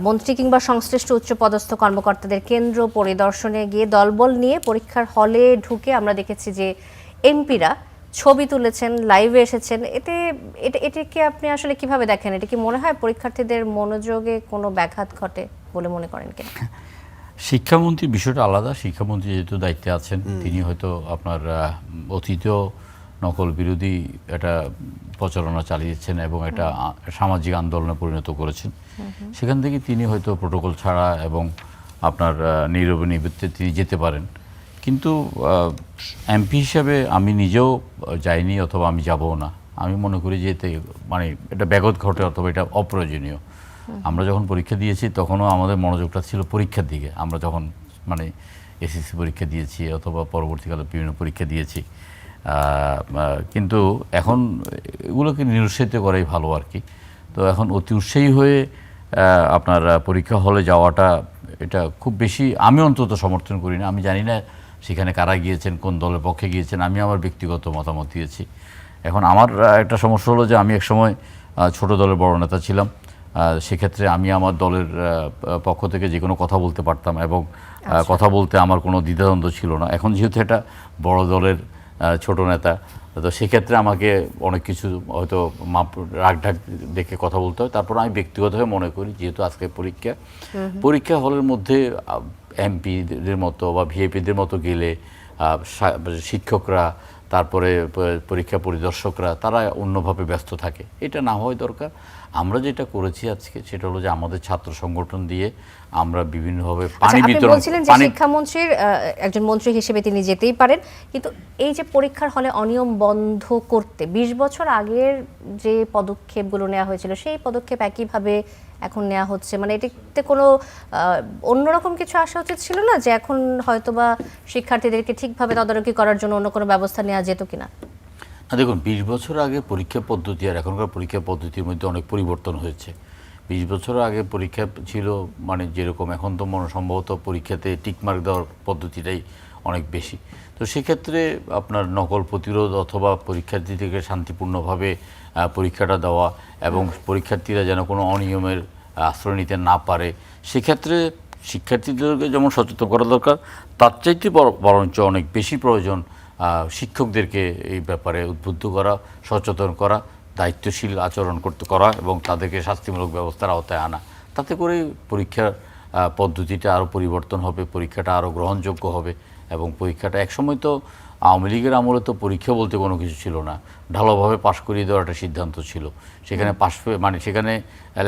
মন্ত্রী কিংবা সংশ্লিষ্ট উচ্চপদস্থ কর্মকর্তাদের কেন্দ্র পরিদর্শনে গিয়ে দলবল নিয়ে পরীক্ষার হলে ঢুকে আমরা দেখেছি যে এমপিরা ছবি তুলেছেন, লাইভে এসেছেন। এটাকে আপনি আসলে কিভাবে দেখেন? এটা কি মনে হয় পরীক্ষার্থীদের মনোযোগে কোনো ব্যাঘাত ঘটে বলে মনে করেন কিনা? শিক্ষামন্ত্রীর বিষয়টা আলাদা। শিক্ষামন্ত্রী যেহেতু দায়িত্বে আছেন, তিনি হয়তো আপনার অতীতেও নকল বিরোধী একটা প্রচারণা চালিয়েছেন এবং এটা সামাজিক আন্দোলনে পরিণত করেছেন। সেখান থেকে তিনি হয়তো প্রোটোকল ছাড়া এবং আপনার নীরবে নিবৃত্তে তিনি যেতে পারেন। কিন্তু এমপি হিসাবে আমি নিজেও যাইনি অথবা আমি যাবও না। আমি মনে করি যে এতে মানে এটা ব্যাঘাত ঘটে অথবা এটা অপ্রয়োজনীয়। আমরা যখন পরীক্ষা দিয়েছি তখনও আমাদের মনোযোগটা ছিল পরীক্ষার দিকে। আমরা যখন মানে এসএসসি পরীক্ষা দিয়েছি অথবা পরবর্তীকালে বিভিন্ন পরীক্ষা দিয়েছি, কিন্তু এখন এগুলোকে নিরুৎসাহিত করাই ভালো আর কি। তো এখন অতি উৎসাহী হয়ে আপনার পরীক্ষা হলে যাওয়াটা এটা খুব বেশি আমি অন্তত সমর্থন করি না। আমি জানি না সেখানে কারা গিয়েছেন, কোন দলের পক্ষে গিয়েছেন, আমি আমার ব্যক্তিগত মতামত দিয়েছি। এখন আমার একটা সমস্যা হলো যে আমি একসময় ছোট দলের বড় নেতা ছিলাম। সেক্ষেত্রে আমি আমার দলের পক্ষ থেকে যে কোনো কথা বলতে পারতাম এবং কথা বলতে আমার কোনো দ্বিধাদ্বন্দ্ব ছিল না। এখন যেহেতু এটা বড় দলের ছোট নেতা, তো সেক্ষেত্রে আমাকে অনেক কিছু হয়তো রাগঢাক দেখে কথা বলতে হয়। তারপর আমি ব্যক্তিগতভাবে মনে করি যেহেতু আজকে পরীক্ষা হলের মধ্যে এমপিদের মতো বা ভিআইপিদের মতো গেলে শিক্ষকরা, তারপরে পরীক্ষা পরিদর্শকরা তারা অন্যভাবে ব্যস্ত থাকে, এটা না হওয়াই দরকার। আমরা যেটা করেছি আজকে সেটা হলো যে আমাদের ছাত্র সংগঠন দিয়ে আমরা বিভিন্নভাবে পানি বিতরণ। বলছিলেন যে শিক্ষামন্ত্রীর একজন মন্ত্রী হিসেবে তিনি যেতেই পারেন, কিন্তু এই যে পরীক্ষার হলে অনিয়ম বন্ধ করতে 20 বছর আগের যে পদক্ষেপগুলো নেওয়া হয়েছিল সেই পদক্ষেপ একইভাবে এখন নেওয়া হচ্ছে, মানে এটাতে কোনো অন্যরকম কিছু আসা উচিত ছিল না, যে এখন হয়তোবা শিক্ষার্থীদেরকে ঠিকভাবে তদারকি করার জন্য অন্য কোনো ব্যবস্থা নেওয়া যেত কিনা? দেখুন, 20 বছর আগে পরীক্ষা পদ্ধতি আর এখনকার পরীক্ষা পদ্ধতির মধ্যে অনেক পরিবর্তন হয়েছে। 20 বছর আগে পরীক্ষা ছিল মানে যেরকম, এখন তো সম্ভবত পরীক্ষাতে টিকমার্ক দেওয়ার পদ্ধতিটাই অনেক বেশি। তো সেক্ষেত্রে আপনার নকল প্রতিরোধ অথবা পরীক্ষার্থীদেরকে শান্তিপূর্ণভাবে পরীক্ষাটা দেওয়া এবং পরীক্ষার্থীরা যেন কোনো অনিয়মের আশ্রয় নিতে না পারে, সেক্ষেত্রে শিক্ষার্থীদেরকে যেমন সচেতন করা দরকার, তার চাইতে বরঞ্চ অনেক বেশি প্রয়োজন শিক্ষকদেরকে এই ব্যাপারে উদ্বুদ্ধ করা, সচেতন করা, দায়িত্বশীল আচরণ করা এবং তাদেরকে শাস্তিমূলক ব্যবস্থার আওতায় আনা। তাতে করে পরীক্ষার পদ্ধতিটা আরও পরিবর্তন হবে, পরীক্ষাটা আরও গ্রহণযোগ্য হবে এবং পরীক্ষাটা একসময় তো আওয়ামী লীগের আমলে তো পরীক্ষা বলতে কোনো কিছু ছিল না, ঢালাওভাবে পাশ করিয়ে দেওয়ার একটা সিদ্ধান্ত ছিল। সেখানে মানে সেখানে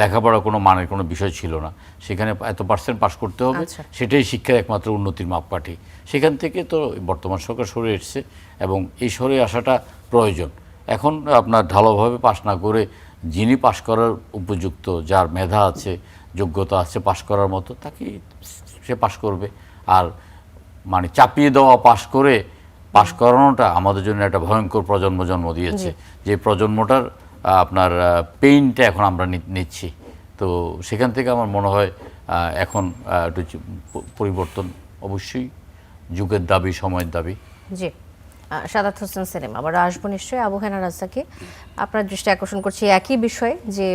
লেখাপড়া কোনো মানের কোনো বিষয় ছিল না, সেখানে এত পার্সেন্ট পাশ করতে হবে, সেটাই শিক্ষার একমাত্র উন্নতির মাপকাঠি। সেখান থেকে তো বর্তমান সরকার সরে এসছে এবং এই সরে আসাটা প্রয়োজন। এখন আপনার ঢালাওভাবে পাশ না করে যিনি পাশ করার উপযুক্ত, যার মেধা আছে, যোগ্যতা আছে পাশ করার মতো, তাকে সে পাশ করবে। আর মানে চাপিয়ে দেওয়া পাশ করানোটা আমাদের জন্য একটা ভয়ঙ্কর জন্ম দিয়েছে, যে প্রজন্মটার আপনার পেইনটা এখন আমরা নিচ্ছি। তো সেখান থেকে আমার মনে হয় এখন একটু পরিবর্তন অবশ্যই যুগের দাবি, সময়ের দাবি। জি, সাদাত হোসেন সেলিম, আবার আসবো নিশ্চয়ই। আবু হেনা রাজ্জাকি, আপনার দৃষ্টি আকর্ষণ করছি একই বিষয়, যে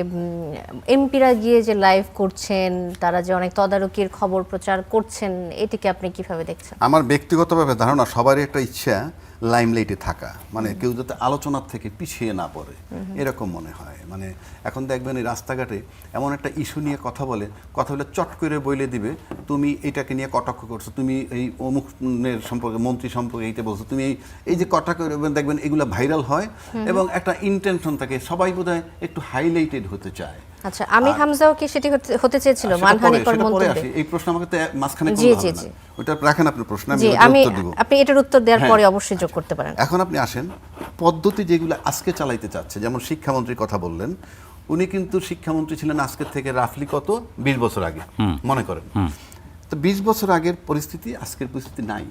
এমপিরা গিয়ে যে লাইভ করছেন, তারা যে অনেক তদারকির খবর প্রচার করছেন, এটিকে আপনি কিভাবে দেখছেন? আমার ব্যক্তিগতভাবে ধারণা সবারই একটা ইচ্ছা লাইমলাইটে থাকা, মানে কেউ যাতে আলোচনার থেকে পিছিয়ে না পড়ে, এরকম মনে হয়। মানে এখন দেখবেন এই রাস্তাঘাটে এমন একটা ইস্যু নিয়ে কথা বলে চট করে বলে দিবে, তুমি এটাকে নিয়ে কটাক্ষ করছো, তুমি এই অমুকের সম্পর্কে, মন্ত্রী সম্পর্কে এইটা বলছো, তুমি এই যে কটাক্ষ, দেখবেন এগুলো ভাইরাল হয় এবং একটা ইন্টেনশন থাকে, সবাই বোধহয় একটু হাইলাইটেড হতে চায়। আচ্ছা, আমি হামজাও কি সেটি হতে চেয়েছিল মানহানিকর মন্তব্যে? এই প্রশ্ন আমাকে তো মাঝখানে জি জি জি, ওটা রাখেন আপনার প্রশ্ন, আমি আপনি এটার উত্তর দেওয়ার পরে অবশ্যই যোগ করতে পারেন। এখন আপনি আসেন পদ্ধতি যেগুলো আজকে চালাইতে চাচ্ছে, যেমন শিক্ষামন্ত্রীর কথা বললেন, উনি কিন্তু শিক্ষামন্ত্রী ছিলেন আজকের থেকে রাফলি কত 20 বছর আগে মনে করেন। তো 20 বছর আগের পরিস্থিতি আজকের পরিস্থিতি নাই।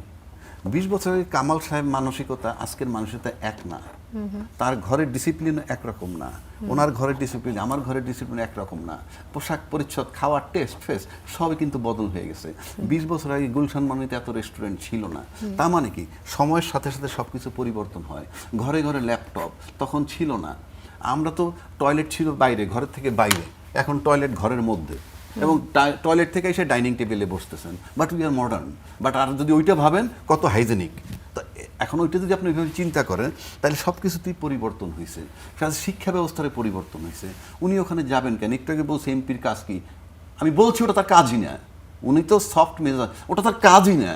20 বছর আগে কামাল সাহেব মানসিকতা আজকের মানসিকতা এক না, তার ঘরের ডিসিপ্লিন একরকম না, ওনার ঘরের ডিসিপ্লিন আমার ঘরের ডিসিপ্লিন একরকম না, পোশাক পরিচ্ছদ, খাওয়ার টেস্ট ফেস সবই কিন্তু বদল হয়ে গেছে। 20 বছর আগে গুলশান মানিতে এত রেস্টুরেন্ট ছিল না। তা মানে কি সময়ের সাথে সাথে সব কিছু পরিবর্তন হয়। ঘরে ঘরে ল্যাপটপ তখন ছিল না, আমরা তো টয়লেট ছিল বাইরে, ঘরের থেকে বাইরে, এখন টয়লেট ঘরের মধ্যে, এবং টয়লেট থেকে এসে ডাইনিং টেবিলে বসতেছেন। But we are modern, but আর যদি ওইটা ভাবেন কত হাইজেনিক, তো এখন ওইটা যদি আপনি ওইভাবে চিন্তা করেন তাহলে সব কিছুতেই পরিবর্তন হয়েছে, শিক্ষা ব্যবস্থার পরিবর্তন হয়েছে। উনি ওখানে যাবেন কেন? একটু আগে বলছে এমপির কাজ কি, আমি বলছি ওটা তার কাজই না, উনি তো সফট মেজাজ, ওটা তার কাজই না,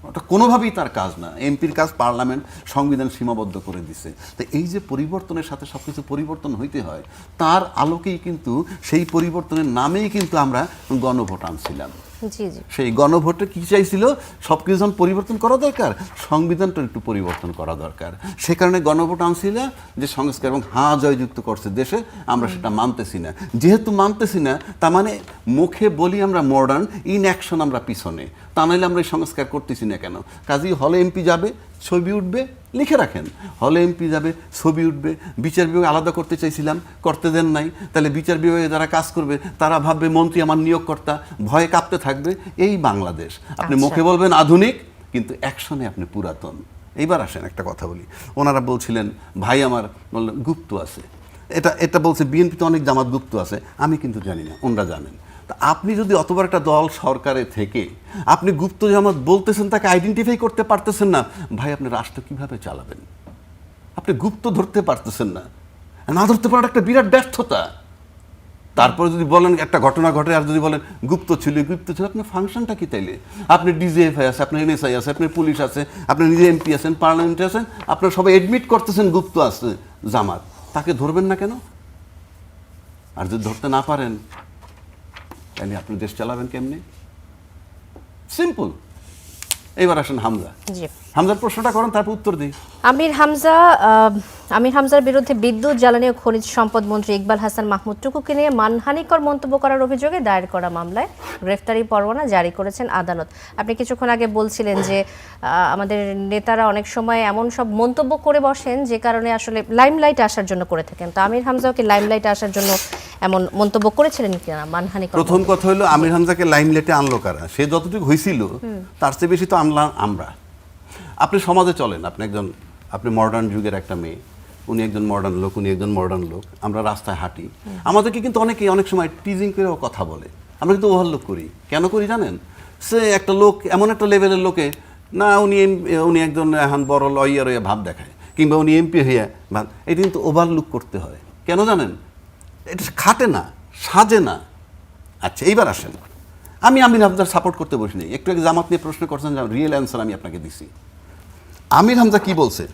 ওটা কোনোভাবেই তার কাজ না। এমপির কাজ পার্লামেন্ট সংবিধান সীমাবদ্ধ করে দিছে। তো এই যে পরিবর্তনের সাথে সব কিছু পরিবর্তন হইতে হয়, তার আলোকেই কিন্তু সেই পরিবর্তনের নামেই কিন্তু আমরা গণভোট আনছিলাম। জি জি। সেই গণভোটে কি চাইছিল, সব কিছু যখন পরিবর্তন করা দরকার, সংবিধানটা একটু পরিবর্তন করা দরকার। সে কারণে গণভোট আনছিল যে সংস্কার, এবং হ্যাঁ জয়যুক্ত করছে দেশে, আমরা সেটা মানতেছি না। যেহেতু মানতেছি না, তার মানে মুখে বলি আমরা মডার্ন, ইন অ্যাকশন আমরা পিছনে, তা নাহলে আমরা এই সংস্কার করতেছি না কেন? কাজেই হলে এমপি যাবে, ছবি উঠবে, লিখে রাখেন, হলে এমপি যাবে, ছবি উঠবে। বিচার বিভাগ আলাদা করতে চাইছিলাম, করতে দেন নাই। তাহলে বিচার বিভাগে যারা কাজ করবে তারা ভাববে মন্ত্রী আমার নিয়োগকর্তা, ভয়ে কাঁপতে থাকবে। এই বাংলাদেশ। আপনি মুখে বলবেন আধুনিক, কিন্তু অ্যাকশনে আপনি পুরাতন। এইবার আসেন একটা কথা বলি। ওনারা বলছিলেন ভাই আমার, বললেন গুপ্ত আছে, এটা বলছে বিএনপিতে অনেক জামাত গুপ্ত আছে, আমি কিন্তু জানি না, ওনারা জানেন। তা আপনি যদি অতবার একটা দল সরকারে থেকে আপনি গুপ্ত জামাত বলতেছেন, তাকে আইডেন্টিফাই করতে পারতেছেন না, ভাই আপনি রাষ্ট্র কিভাবে চালাবেন? আপনি গুপ্ত ধরতে পারতেছেন না, না ধরতে পারার একটা বিরাট ব্যর্থতা। তারপরে যদি বলেন একটা ঘটনা ঘটে, আর যদি বলেন গুপ্ত ছিল, আপনার ফাংশনটা কি তাইলে? আপনি ডিজিএফআই আছে, আপনার এনএসআই আছে, আপনার পুলিশ আছে, আপনি নিজে এমপি আছেন, পার্লামেন্টে আছেন, আপনার সবাই এডমিট করতেছেন গুপ্ত আছে জামাত, তাকে ধরবেন না কেন? আর যদি ধরতে না পারেন, তাহলে আপনি দেশ চালাবেন কেমনি? সিম্পল। এইবার আসেন হামজা। জি। হামজার প্রশ্নটা করেন, তারপর উত্তর দিই। আমির হামজার বিরুদ্ধে বিদ্যুৎ, জ্বালানি ও খনিজ সম্পদ মন্ত্রী ইকবাল হাসান মাহমুদ টুকুকে নিয়ে মানহানিকর মন্তব্য করার অভিযোগে দায়ের করা মামলায় গ্রেফতারি পরোয়ানা জারি করেছেন আদালত। আপনি কিছুক্ষণ আগে বলছিলেন যে আমাদের নেতারা অনেক সময় এমন সব মন্তব্য করে বসেন যে কারণে আসলে লাইমলাইটে আসার জন্য করে থাকেন। তো আমির হামজাও কি লাইমলাইটে আসার জন্য এমন মন্তব্য করেছিলেন কিনা মানহানিকর? প্রথম কথা হলো আমির হামজাকে লাইমলাইটে আনলো কারা? সে যতটুকু হয়েছিল তার চেয়ে বেশি তো আনলাম আমরা। আপনি সমাজে চলেন, আপনি মডার্ন যুগের একটা মেয়ে, উনি একজন মডার্ন লোক, উনি একজন মডার্ন লোক, আমরা রাস্তায় হাঁটি, আমাদেরকে কিন্তু অনেকেই অনেক সময় টিজিং করেও কথা বলে, আমরা কিন্তু ওভারলোক করি। কেন করি জানেন? সে একটা লোক এমন একটা লেভেলের লোকে না, উনি একজন এখন বড় লয়ার হয়ে ভাব দেখায়, কিংবা উনি এমপি হইয়া ভাব, এটা কিন্তু ওভারলুক করতে হয়। কেন জানেন? এটা খাটে না, সাজে না। আচ্ছা এইবার আসেন, আমি আমির হামজার সাপোর্ট করতে বসি নাই। একটু আগে জামাত নিয়ে প্রশ্ন করছেন, রিয়েল অ্যান্সার আমি আপনাকে দিছি। আমির হামজা কি বলছে?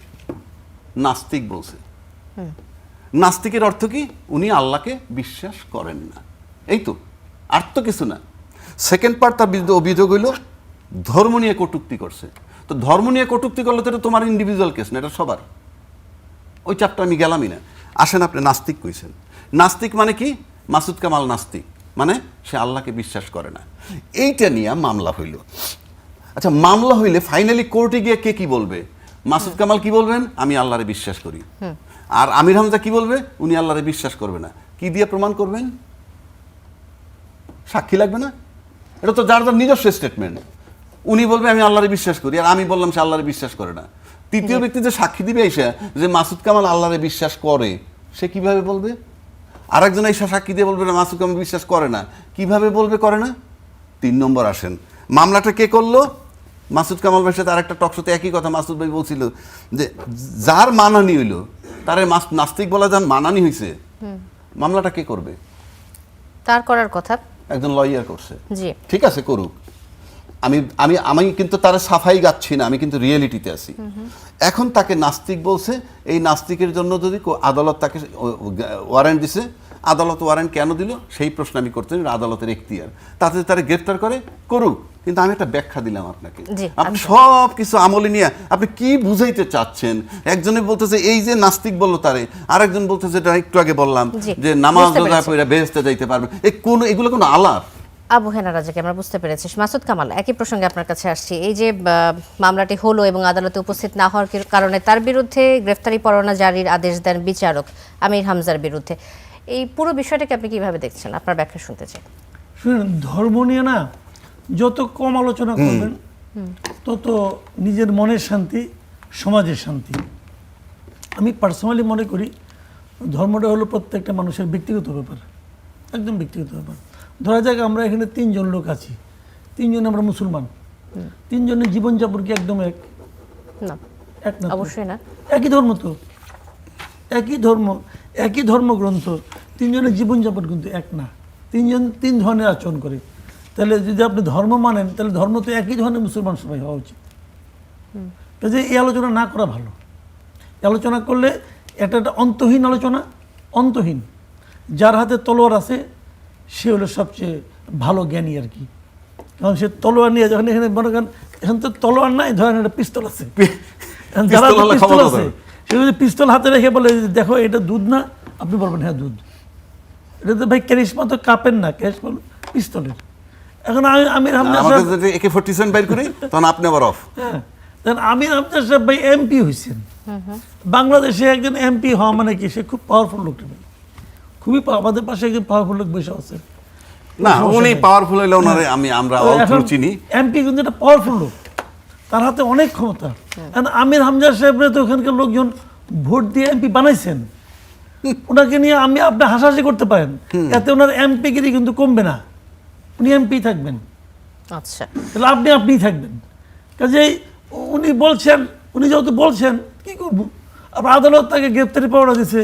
নাস্তিক বলছে। নাস্তিকের অর্থ কি? উনি আল্লাহকে বিশ্বাস করেন না, এই তো, আর তো কিছু না। সেকেন্ড পার্ট, তার বিরুদ্ধে অভিযোগ হইল ধর্ম নিয়ে কটূক্তি করছে। তো ধর্ম নিয়ে কটূক্তি করলে তো এটা তোমার ইন্ডিভিজুয়াল কেস না, এটা সবার। ওই চাপটা আমি গেলামই না। আসেন, আপনি নাস্তিক কইছেন। নাস্তিক মানে কি? মাসুদ কামাল নাস্তিক, মানে সে আল্লাহকে বিশ্বাস করে না। এইটা নিয়ে মামলা হইল। আচ্ছা, মামলা হইলে ফাইনালি কোর্টে গিয়ে কে কি বলবে? মাসুদ কামাল কি বলবেন? আমি আল্লাহরে বিশ্বাস করি। আর আমির হামজা কি বলবে? উনি আল্লাহরে বিশ্বাস করবে না। কি দিয়ে প্রমাণ করবেন? সাক্ষী লাগবে না? এটা তো যার যার নিজস্ব স্টেটমেন্ট। উনি বলবে আমি আল্লাহরে বিশ্বাস করি, আর আমি বললাম সে আল্লাহরে বিশ্বাস করে না। তৃতীয় ব্যক্তি যে সাক্ষী দিবে এসে যে মাসুদ কামাল আল্লাহরে বিশ্বাস করে, সে কিভাবে বলবে? আরেকজন এসে সাক্ষী দিয়ে বলবে না মাসুদ কামাল বিশ্বাস করে না, কিভাবে বলবে করে না? 3 নম্বর আসেন, মামলাটা কে করলো? মাসুদ কামাল ভাইয়ের সাথে আরেকটা টকশোতে একই কথা মাসুদ ভাই বলছিল যে যার মানানি হইলো তারে নাস্তিক বলা যান মানানি হয়েছে, মামলাটা কে করবে? তার করার কথা একজন লয়ার করছে। জি, ঠিক আছে, করুক। আমি কিন্তু তারা সাফাই গাচ্ছি না, আমি কিন্তু রিয়েলিটিতে আছি। এখন তাকে নাস্তিক বলছে, এই নাস্তিকের জন্য যদি আদালত তাকে ওয়ারেন্ট দিছে, আদালত ওয়ারেন্ট কেন দিল সেই প্রশ্ন আমি করতে, আদালতের এখতিয়ার, তাতে তারা গ্রেফতার করে করুক। কিন্তু আমি একটা ব্যাখ্যা দিলাম আপনাকে, আপনি সব কিছু আমলে নিয়ে আপনি কি বুঝাইতে চাচ্ছেন? একজনে বলতেছে এই যে নাস্তিক বললো তারে, আরেকজন বলতেছে এটা একটু আগে বললাম যে নামাজ রোজা পড়ে বেহেশতে যাইতে পারবে। এগুলো কোনো আলাপ? আবু হেনা রাজাকে আমরা বুঝতে পেরেছি। মাসুদ কামাল, একই প্রসঙ্গে আপনার কাছে আসছি। এই যে মামলাটি হলো এবং আদালতে উপস্থিত না হওয়ার কারণে তার বিরুদ্ধে গ্রেফতারি পরোয়ানা জারির আদেশ দেন বিচারক আমির হামজার বিরুদ্ধে। এই পুরো বিষয়টাকে আপনি কিভাবে দেখছেন? আপনার ব্যাখ্যা শুনতে চাই। শুনুন, ধর্ম নিয়ে না যত কম আলোচনা করবেন তত নিজের মনের শান্তি, সমাজের শান্তি। আমি পার্সোনালি মনে করি ধর্মটা হলো প্রত্যেকটা মানুষের ব্যক্তিগত ব্যাপার, একদম ব্যক্তিগত ব্যাপার। ধরা যাক আমরা এখানে 3 জন লোক আছি, 3 জন আমরা মুসলমান, 3 জনের জীবনযাপন কি একদম এক না? এক না, অবশ্যই না। একই ধর্ম তো, একই ধর্মগ্রন্থ, 3 জনের জীবনযাপন কিন্তু এক না। 3 জন 3 ধরনের আচরণ করে। তাহলে যদি আপনি ধর্ম মানেন তাহলে ধর্ম তো একই ধরনের মুসলমান সবাই হওয়া উচিত। কাজে এই আলোচনা না করা ভালো। এই আলোচনা করলে একটা অন্তহীন আলোচনা, অন্তহীন। যার হাতে তলোয়ার আছে সে হলো সবচেয়ে ভালো জ্ঞানী আর কি। কারণ সে তলোয়ার নিয়ে যখন এখানে মনে করেন এখন তো তলোয়ার নাই, ধরেন একটা পিস্তল আছে, যারা পিস্তল হলে পিস্তল ক্ষমতা আছে ধরে। সে যদি পিস্তল হাতে রেখে বলে যে, দেখো এটা দুধ না, আপনি বলবেন হ্যাঁ দুধ। এটা তো ভাই ক্যারিশমা তো কাপের না, ক্যারিশমা পিস্তলের। এখন আমির হামজা আমাকে সাহেব, যদি AK-47 বাইর করি তখন আপনি আবার অফ। হ্যাঁ, তখন আমির হামজা সাহেব ভাই এমপি হয়েছেন বাংলাদেশে। একজন এমপি হওয়া মানে কি, সে খুব পাওয়ারফুল লোক, খুবই আমাদের পাশে একজন পাওয়ারফুল লোক বসে আছে। না উনি পাওয়ারফুল হইলে ওনারে আমরা অল থ্রু চিনি। এমপি কিন্তু একটা পাওয়ারফুল লোক, তার হাতে অনেক ক্ষমতা। কারণ আমির হামজা সাহেবরা তো ওখানকার লোকজন ভোট দিয়ে এমপি বানাইছেন, ওনাকে নিয়ে আপনি হাসাহাসি করতে পারেন, এতে ওনার এমপি গিরি কিন্তু কমবে না, উনি এমপি থাকবেন। আচ্ছা, তাহলে আপনিই থাকবেন। কাজেই উনি বলছেন, উনি যেহেতু বলছেন কি করবো, আবার আদালত তাকে গ্রেপ্তারি পাওয়া দিছে,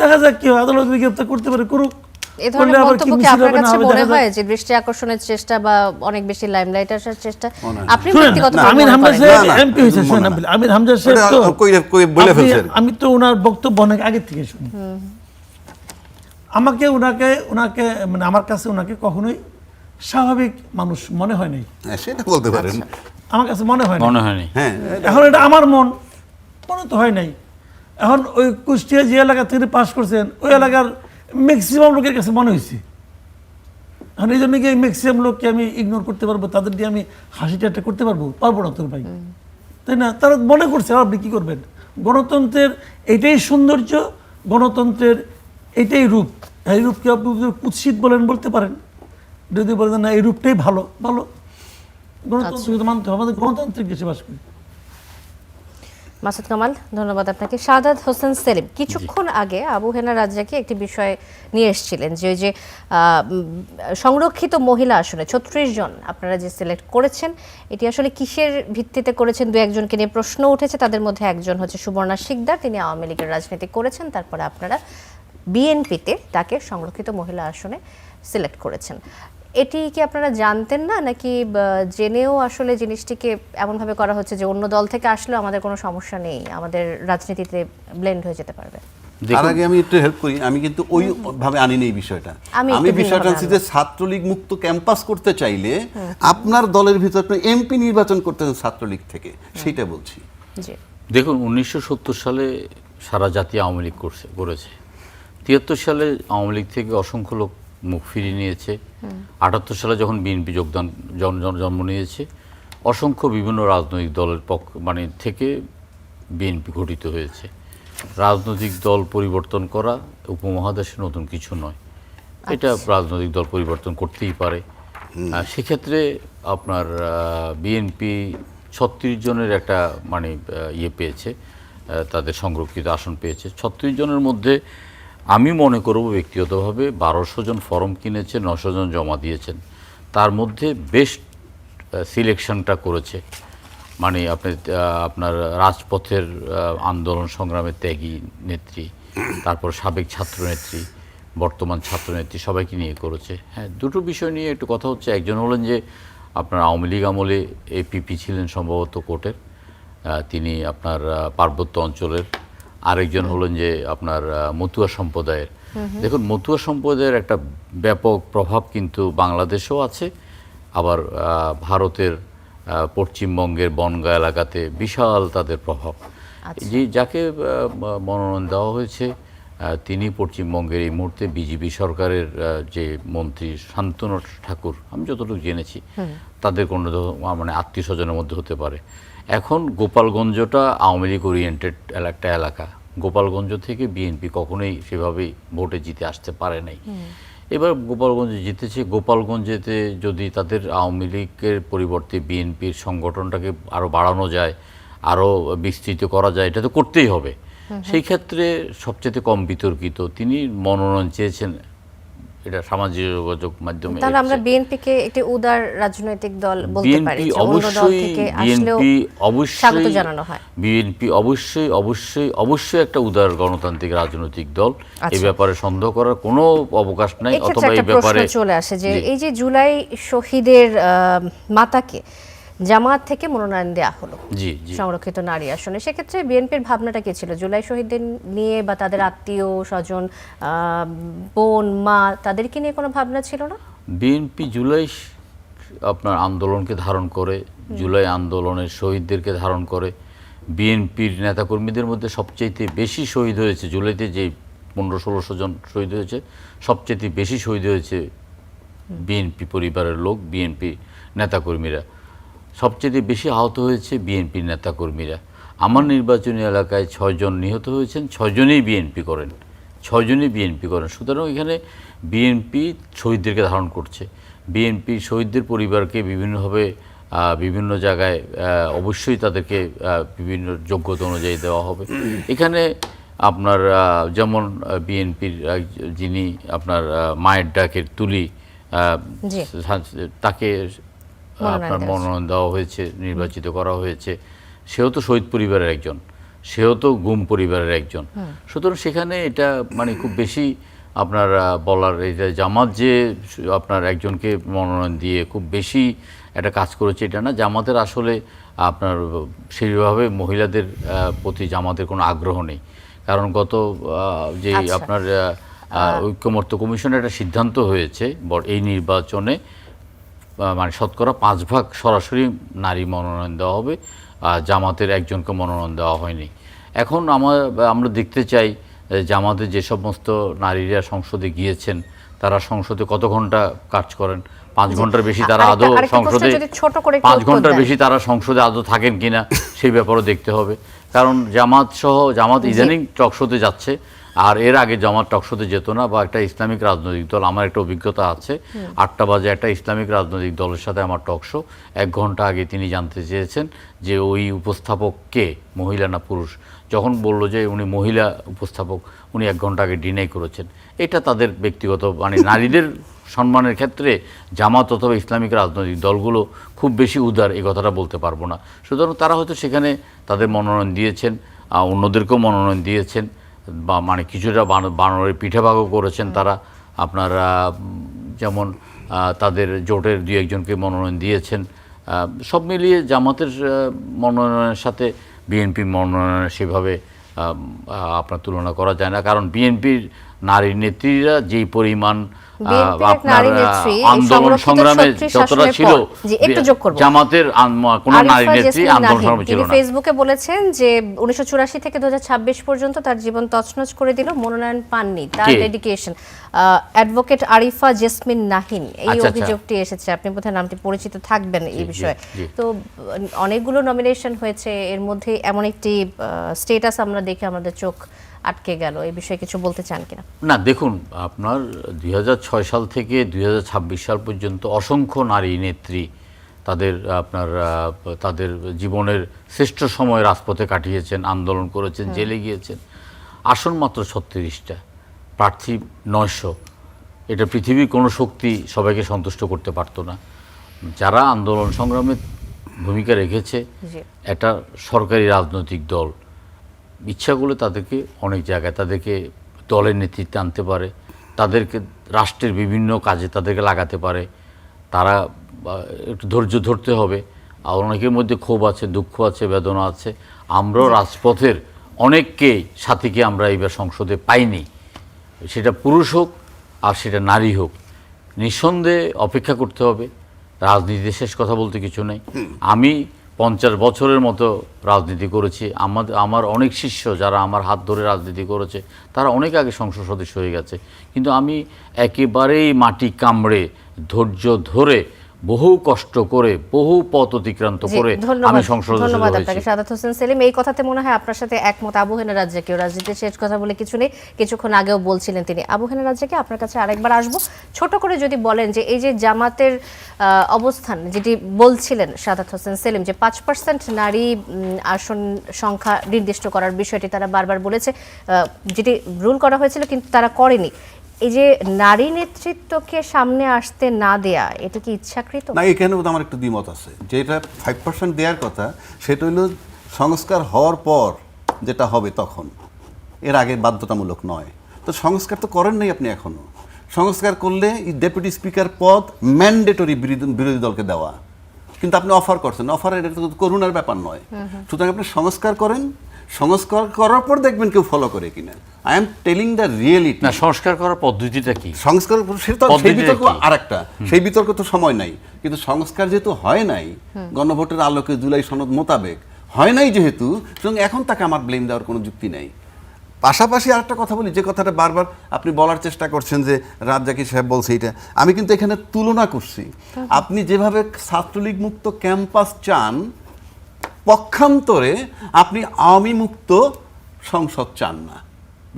দেখা যাক কি হয়, আদালত যদি গ্রেপ্তার করতে পারে করুক। এই ধরনের মন্তব্য কি আপনার কাছে মনে হয় যে দৃষ্টি আকর্ষণের চেষ্টা বা অনেক বেশি লাইমলাইট আসার চেষ্টা? আপনি ব্যক্তিগত আমির হামজা সাহেব এমপি হয়েছে, আমির হামজা সাহেব তো বলে ফেলছে। আমি তো ওনার বক্তব্য অনেক আগে থেকে শুনি। আমাকে ওনাকে মানে আমার কাছে ওনাকে কখনোই স্বাভাবিক মানুষ মনে হয় নাই। সেটা বলতে পারেন, আমার কাছে মনে হয় মনে হয়নি। হ্যাঁ এখন এটা আমার মনে তো হয় নাই। এখন ওই কুষ্টিয়া যে এলাকা থেকে পাস করছেন ওই এলাকার ম্যাক্সিমাম লোকের কাছে মনে হয়েছে। এখন এই জন্য কি ম্যাক্সিমাম লোককে আমি ইগনোর করতে পারবো, তাদের দিয়ে আমি হাসি ঠাট্টা করতে পারবো না তোর ভাই, তাই না? তারা মনে করছে, আপনি কি করবেন? গণতন্ত্রের এটাই সৌন্দর্য, গণতন্ত্রের এটাই রূপ। এই রূপকে আপনি কুৎসিত বলতে পারেন, যদি বলেন না এই রূপটাই ভালো, গণতন্ত্র মানতে হবে, আমাদের গণতান্ত্রিক দেশে বাস করি। মাসুদ কামাল, ধন্যবাদ আপনাকে। শাহাদাত হোসেন সেলিম, কিছুক্ষণ আগে আবু হেনা রাজ্জাকি একটি বিষয় নিয়ে এসেছিলেন যে ওই যে সংরক্ষিত মহিলা আসনে 36 জন আপনারা যে সিলেক্ট করেছেন, এটি আসলে কিসের ভিত্তিতে করেছেন? দু একজনকে নিয়ে প্রশ্ন উঠেছে, তাদের মধ্যে একজন হচ্ছে সুবর্ণা শিকদার, তিনি আওয়ামী লীগের রাজনীতি করেছেন, তারপরে আপনারা বিএনপিতে তাকে সংরক্ষিত মহিলা আসনে সিলেক্ট করেছেন। এটি কি আপনারা জানতেন না, নাকি জেনেও আসলে জিনিসটিকে এমনভাবে করা হচ্ছে যে অন্য দল থেকে আসলেও আমাদের কোনো সমস্যা নেই, আমাদের রাজনীতিতে ব্লেন্ড হয়ে যেতে পারবে? তার আগে আমি একটু হেল্প করি, আমি কিন্তু ওই ভাবে আনিনি এই বিষয়টা। আমি বিষয়টা আনছি যে ছাত্রলীগ মুক্ত ক্যাম্পাস করতে চাইলে আপনার দলের ভিতর আপনি এমপি নির্বাচন করতে ছাত্রলীগ থেকে, সেইটা বলছি। জি, দেখুন 1970 সালে সারা জাতি আওয়ামী লীগ করেছে। 73 সালে আওয়ামী লীগ থেকে অসংখ্য লোক মুখ ফিরিয়ে নিয়েছে। 78 সালে যখন বিএনপি জন্ম নিয়েছে, অসংখ্য বিভিন্ন রাজনৈতিক দলের থেকে বিএনপি গঠিত হয়েছে। রাজনৈতিক দল পরিবর্তন করা উপমহাদেশে নতুন কিছু নয়, এটা রাজনৈতিক দল পরিবর্তন করতেই পারে। সেক্ষেত্রে আপনার বিএনপি 36 জনের একটা পেয়েছে, তাদের সংরক্ষিত আসন পেয়েছে। 36 জনের মধ্যে আমি মনে করব ব্যক্তিগতভাবে 1200 জন ফর্ম কিনেছে, 900 জন জমা দিয়েছেন। তার মধ্যে বেস্ট সিলেকশনটা করেছে আপনার রাজপথের আন্দোলন সংগ্রামের ত্যাগী নেত্রী, তারপর সাবেক ছাত্রনেত্রী, বর্তমান ছাত্রনেত্রী, সবাইকে নিয়ে করেছে। হ্যাঁ, দুটো বিষয় নিয়ে একটু কথা হচ্ছে। একজন হলেন যে আপনার আওয়ামী লীগ আমলে এপিপি ছিলেন সম্ভবত কোর্টের, তিনি আপনার পার্বত্য অঞ্চলের। আরেকজন হলেন যে আপনার মতুয়া সম্প্রদায়ের। দেখুন, মতুয়া সম্প্রদায়ের একটা ব্যাপক প্রভাব কিন্তু বাংলাদেশেও আছে, আবার ভারতের পশ্চিমবঙ্গের বনগাঁ এলাকাতে বিশাল তাদের প্রভাব। যাকে মনোনয়ন দেওয়া হয়েছে তিনি পশ্চিমবঙ্গের এই মুহূর্তে বিজেপি সরকারের যে মন্ত্রী শান্তনু ঠাকুর, আমি যতটুকু জেনেছি তাদের কোনো আত্মীয় স্বজনের মধ্যে হতে পারে। এখন গোপালগঞ্জটা আওয়ামী লীগ ওরিয়েন্টেড একটা এলাকা। গোপালগঞ্জ থেকে বিএনপি কখনোই সেভাবেই ভোটে জিতে আসতে পারে নাই। এবার গোপালগঞ্জে জিতেছে। গোপালগঞ্জেতে যদি তাদের আওয়ামী লীগের পরিবর্তে বিএনপির সংগঠনটাকে আরও বাড়ানো যায়, আরও বিস্তৃত করা যায়, এটা তো করতেই হবে। সেই ক্ষেত্রে সবচেয়ে কম বিতর্কিত, তিনি মনোনয়ন চেয়েছেন এটা সামাজিক যোগাযোগ মাধ্যমে তাহলে আমরা এসেছে। বিএনপিকে একটি উদার রাজনৈতিক দল বলতে পারি, বিএনপি যে অন্য দল অবশ্যই থেকে আসলেও স্বাগত জানানো হয়। বিএনপি অবশ্যই একটা উদার গণতান্ত্রিক রাজনৈতিক দল, এই আচ্ছা। ব্যাপারে সন্দেহ করার কোনো অবকাশ নাই। এক্ষেত্রে অথবা এই একটা প্রশ্ন ব্যাপারে চলে আসে যে জি। এই যে জুলাই শহীদের মাতাকে জামায়াত থেকে মনোনয়ন দেওয়া হলো জি জি সংরক্ষিত নারী আসনে, সেক্ষেত্রে বিএনপির ভাবনাটা কি ছিল? জুলাই শহীদদের নিয়ে বা তাদের আত্মীয় স্বজন, বোন, মা, তাদেরকে নিয়ে কোনো ভাবনা ছিল না? বিএনপি জুলাই আপনার আন্দোলনকে ধারণ করে, জুলাই আন্দোলনের শহীদদেরকে ধারণ করে, বিএনপির নেতাকর্মীদের মধ্যে সবচেয়ে বেশি শহীদ হয়েছে জুলাইতে, যে 1500-1600 জন শহীদ হয়েছে, সবচেয়ে বেশি শহীদ হয়েছে বিএনপি পরিবারের লোক, বিএনপি নেতাকর্মীরা। সবচেয়ে বেশি আহত হয়েছে বিএনপির নেতাকর্মীরা। আমার নির্বাচনী এলাকায় 6 জন নিহত হয়েছেন, 6 জনেই বিএনপি করেন, 6 জনই বিএনপি করেন। সুতরাং এখানে বিএনপি শহীদদেরকে ধারণ করছে। বিএনপি শহীদদের পরিবারকে বিভিন্নভাবে বিভিন্ন জায়গায় অবশ্যই তাদেরকে বিভিন্ন যোগ্যতা অনুযায়ী দেওয়া হবে। এখানে আপনার যেমন বিএনপির যিনি আপনার মায়ের ডাকের তুলি, জি। তাকে আপনার মনোনয়ন দেওয়া হয়েছে, নির্বাচিত করা হয়েছে। সেও তো শহীদ পরিবারের একজন, সেও তো গুম পরিবারের একজন। সুতরাং সেখানে এটা মানে খুব বেশি আপনার বলার, এই যে জামাত যে আপনার একজনকে মনোনয়ন দিয়ে খুব বেশি একটা কাজ করেছে এটা না। জামাতের আসলে আপনার সেইভাবে মহিলাদের প্রতি জামাতের কোনো আগ্রহ নেই। কারণ গত যে আচ্ছা। আপনার ঐক্যমত্য কমিশনের একটা সিদ্ধান্ত হয়েছে এই নির্বাচনে, মানে শতকরা 5 ভাগ সরাসরি নারী মনোনয়ন দেওয়া হবে, জামাতের একজনকে মনোনয়ন দেওয়া হয়নি। এখন আমরা দেখতে চাই জামাতে যে সমস্ত নারীরা সংসদে গিয়েছেন, তারা সংসদে কত ঘন্টা কাজ করেন, 5 ঘন্টার বেশি তারা আদৌ সংসদে, 5 ঘন্টার বেশি তারা সংসদে আদৌ থাকেন কিনা সেই ব্যাপারও দেখতে হবে। কারণ জামাত ইদানিং টকশোতে যাচ্ছে, আর এর আগে জামাত টকশোতে যেত না। বা একটা ইসলামিক রাজনৈতিক দল, আমার একটা অভিজ্ঞতা আছে, 8টা বাজে একটা ইসলামিক রাজনৈতিক দলের সাথে আমার টকশো, 1 ঘন্টা আগে তিনি জানতে চেয়েছেন যে ওই উপস্থাপক কে, মহিলা না পুরুষ। যখন বলল যে উনি মহিলা উপস্থাপক, উনি 1 ঘন্টা আগে ডিনাই করেছেন। এটা তাদের ব্যক্তিগত, মানে নারীদের সম্মানের ক্ষেত্রে জামাত অথবা ইসলামিক রাজনৈতিক দলগুলো খুব বেশি উদার, এই কথাটা বলতে পারবো না। সুতরাং তারা হয়তো সেখানে তাদের মনোনয়ন দিয়েছেন, অন্যদেরকেও মনোনয়ন দিয়েছেন, বা মানে কিছুটা বানরের পিঠেভাগও করেছেন তারা। আপনার যেমন তাদের জোটের 2-1 জনকে মনোনয়ন দিয়েছেন। সব মিলিয়ে জামাতের মনোনয়নের সাথে বিএনপির মনোনয়নের সেভাবে আপনার তুলনা করা যায় না। কারণ বিএনপির নারী নেত্রীরা যেই পরিমাণ আপনার আন্দোলন সংগ্রামে যতটা ছিল, জামাতের কোন নারী নেত্রী আন্দোলন সংগ্রামে ছিল না। ফেসবুকে বলেছেন যে 1984 থেকে 2026 পর্যন্ত তার জীবন তছনছ করে দিল, মনোনয়ন পাননি, তার dedication. Advocate Arifa jasmine Nahin, এই অভিযোগটি এসেছে, আপনি বোধহয় নামটি পরিচিত থাকবেন এই বিষয়ে। তো অনেকগুলো নমিনেশন হয়েছে, এর মধ্যে এমন একটি স্ট্যাটাস আমরা দেখে আমাদের চোখ আটকে গেল। এই বিষয়ে কিছু বলতে চান কিনা? না, দেখুন, আপনার 2006 সাল থেকে 2026 সাল পর্যন্ত অসংখ্য নারী নেত্রী তাদের জীবনের শ্রেষ্ঠ সময় রাজপথে কাটিয়েছেন, আন্দোলন করেছেন, জেলে গিয়েছেন। আসন মাত্র 36টা, প্রার্থী 900। এটা পৃথিবীর কোনো শক্তি সবাইকে সন্তুষ্ট করতে পারতো না। যারা আন্দোলন সংগ্রামে ভূমিকা রেখেছে, একটা সরকারি রাজনৈতিক দল ইচ্ছা করলে তাদেরকে অনেক জায়গায় তাদেরকে দলের নেতৃত্বে আনতে পারে, তাদেরকে রাষ্ট্রের বিভিন্ন কাজে তাদেরকে লাগাতে পারে। তারা একটু ধৈর্য ধরতে হবে। আর অনেকের মধ্যে ক্ষোভ আছে, দুঃখ আছে, বেদনা আছে। আমরাও রাজপথের অনেককে সাথীকে আমরা এইবার সংসদে পাইনি, সেটা পুরুষ হোক আর সেটা নারী হোক। নিঃসন্দেহে অপেক্ষা করতে হবে। রাজনীতিতে শেষ কথা বলতে কিছু নেই। আমি 50 বছরের মতো রাজনীতি করেছি। আমার অনেক শিষ্য যারা আমার হাত ধরে রাজনীতি করেছে, তারা অনেক আগে সংসদ সদস্য হয়ে গেছে। কিন্তু আমি একেবারেই মাটি কামড়ে, ধৈর্য ধরে, বহু কষ্ট করে, বহু পথ অতিক্রান্ত করে আমি সংসদ সদস্য হয়েছি। ধন্যবাদ আপনাকে সাদাত হোসেন সেলিম। এই কথাতে মনে হয় আপনার সাথে একমত আবু হেনা রাজ্জাকেও। রাজনীতির শেষ কথা বলে কিছু নেই, কিছুক্ষণ আগেও বলছিলেন তিনি। আবু হেনা রাজ্জাকে, আপনার কাছে আরেকবার আসবো। ছোট করে যদি বলেন যে এই যে জামাতের অবস্থান যেটি বলছিলেন সাদাত হোসেন সেলিম, যে 5% নারী আসন সংখ্যা নির্দিষ্ট করার বিষয়টি তারা বারবার বলেছে, যেটি রুল করা হয়েছিল কিন্তু তারা করেনি, এই যে নারী নেতৃত্বকে সামনে আসতে না দেয়া, এটা কি ইচ্ছাকৃত? না, এখানে তো আমার একটু দ্বিমত আছে। যেটা 5% দেওয়ার কথা সেটা হলো সংস্কার হওয়ার পর যেটা হবে তখন, এর আগে বাধ্যতামূলক নয়। তো সংস্কার তো করেন নাই আপনি এখনো। সংস্কার করলে এই ডেপুটি স্পিকার পদ ম্যান্ডেটরি বিরোধী দলকে দেওয়া, কিন্তু আপনি অফার করছেন। অফার এটা তো করুণার ব্যাপার নয়। সুতরাং আপনি সংস্কার করেন, সংস্কার করার পর দেখবেন কেউ ফলো করে কিনা। I am telling the reality. না, সংস্কার করার পদ্ধতিটা কি? সংস্কার সেটা সেই পদ্ধতিটা বিতর্ক কি? আরেকটা, সেই বিতর্ক তো সময় নাই। কিন্তু সংস্কার যেহেতু হয় নাই, গণভোটের আলোকে জুলাই সনদ মোতাবেক হয় নাই যেহেতু, সুতরাং এখন তাকে আমার ব্লেম দেওয়ার কোনো যুক্তি নেই। পাশাপাশি আরেকটা কথা বলি, যে কথাটা বারবার আপনি বলার চেষ্টা করছেন যে রাজ্জাকি সাহেব বলছে এটা, আমি কিন্তু এখানে তুলনা করছি। আপনি যেভাবে ছাত্রলীগ মুক্ত ক্যাম্পাস চান, পক্ষান্তরে আপনি আওয়ামী মুক্ত সংসদ চান না।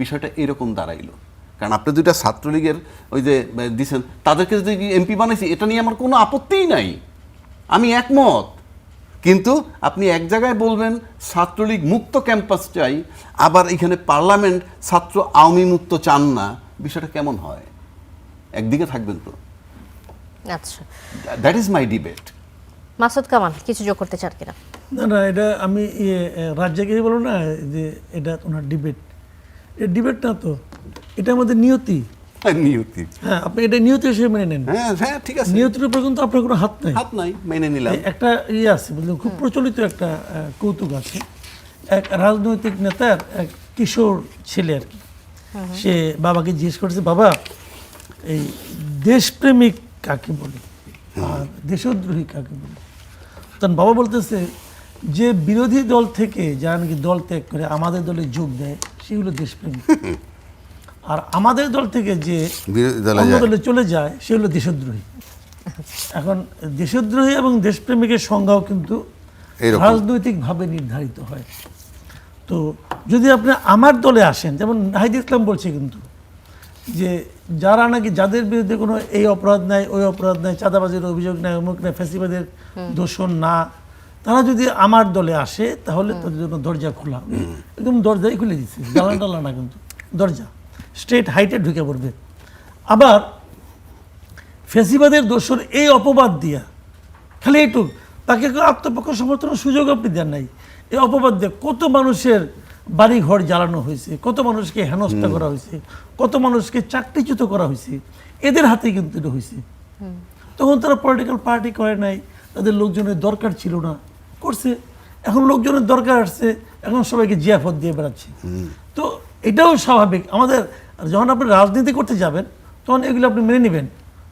বিষয়টা এরকম দাঁড়াইলো। কারণ আপনি দুইটা ছাত্রলীগের ওই যে দিচ্ছেন, তাদেরকে যদি এমপি বানাইছি, এটা নিয়ে আমার কোনো আপত্তিই নাই, আমি একমত। কিন্তু আপনি এক জায়গায় বলবেন ছাত্রলীগ মুক্ত ক্যাম্পাস চাই, আবার এখানে পার্লামেন্ট ছাত্র আওয়ামী মুক্ত চান না, বিষয়টা কেমন হয়? একদিকে থাকবেন তো। আচ্ছা, that is my debate. Masud Kamal কিছু যোগ করতে চান কিনা? না, এটা আমি রাজ্জাকে বলো না যে এটা ওনার ডিবেট, এটা ডিবেট না তো, এটা আমাদের নিয়তি। নিয়তি, হ্যাঁ, আপনি এটা নিয়তি হিসেবে মেনে নেন। হ্যাঁ হ্যাঁ, ঠিক আছে। নিয়তির উপর কিন্তু আপনার কোনো হাত নাই। হাত নাই, মেনে নিলাম। একটা আছে, বুঝলেন, খুব প্রচলিত একটা কৌতুক আছে। এক রাজনৈতিক নেতার এক কিশোর ছেলে আর কি, সে বাবাকে জিজ্ঞেস করেছে, বাবা এই দেশপ্রেমিক কাকে বলে আর দেশদ্রোহী কাকে বলে? তখন বাবা বলতেছে, যে বিরোধী দল থেকে যারা নাকি দল ত্যাগ করে আমাদের দলে যোগ দেয় সেগুলো দেশপ্রেমিক, আর আমাদের দল থেকে যে অন্য দলে চলে যায় সেগুলো দেশদ্রোহী। এখন দেশদ্রোহী এবং দেশপ্রেমিকের সংজ্ঞাও কিন্তু রাজনৈতিকভাবে নির্ধারিত হয়। তো যদি আপনি আমার দলে আসেন, যেমন নাহিদ ইসলাম বলছে কিন্তু যে যারা নাকি যাদের বিরুদ্ধে কোনো এই অপরাধ নাই, ওই অপরাধ নাই, চাঁদাবাজির অভিযোগ নাই, অমুক নাই, ফ্যাসিবাদের দোষণ না, তারা যদি আমার দলে আসে তাহলে তাদের জন্য দরজা খোলা, একদম দরজাই খুলে দিচ্ছে, জ্বালান টালা না, কিন্তু দরজা স্ট্রেট হাইটে ঢুকে পড়বে। আবার ফ্যাসিবাদের দোষর এই অপবাদ দিয়া খালি এইটুক, তাকে আত্মপক্ষ সমর্থনের সুযোগ আপনি দেন নাই, এই অপবাদ দিয়ে কত মানুষের বাড়ি ঘর জ্বালানো হয়েছে, কত মানুষকে হেনস্থা করা হয়েছে, কত মানুষকে চাকরিচ্যুত করা হয়েছে, এদের হাতে কিন্তু এটা হয়েছে। তখন তারা পলিটিক্যাল পার্টি করে নাই, তাদের লোকজনের দরকার ছিল না, করছে। এখন লোকজনের দরকার আসছে, এখন সবাইকে জিয়াফত দিয়ে বেড়াচ্ছে। তো এটাও স্বাভাবিক। আমাদের যখন আপনি রাজনীতি করতে যাবেন তখন এগুলো আপনি মেনে নেবেন।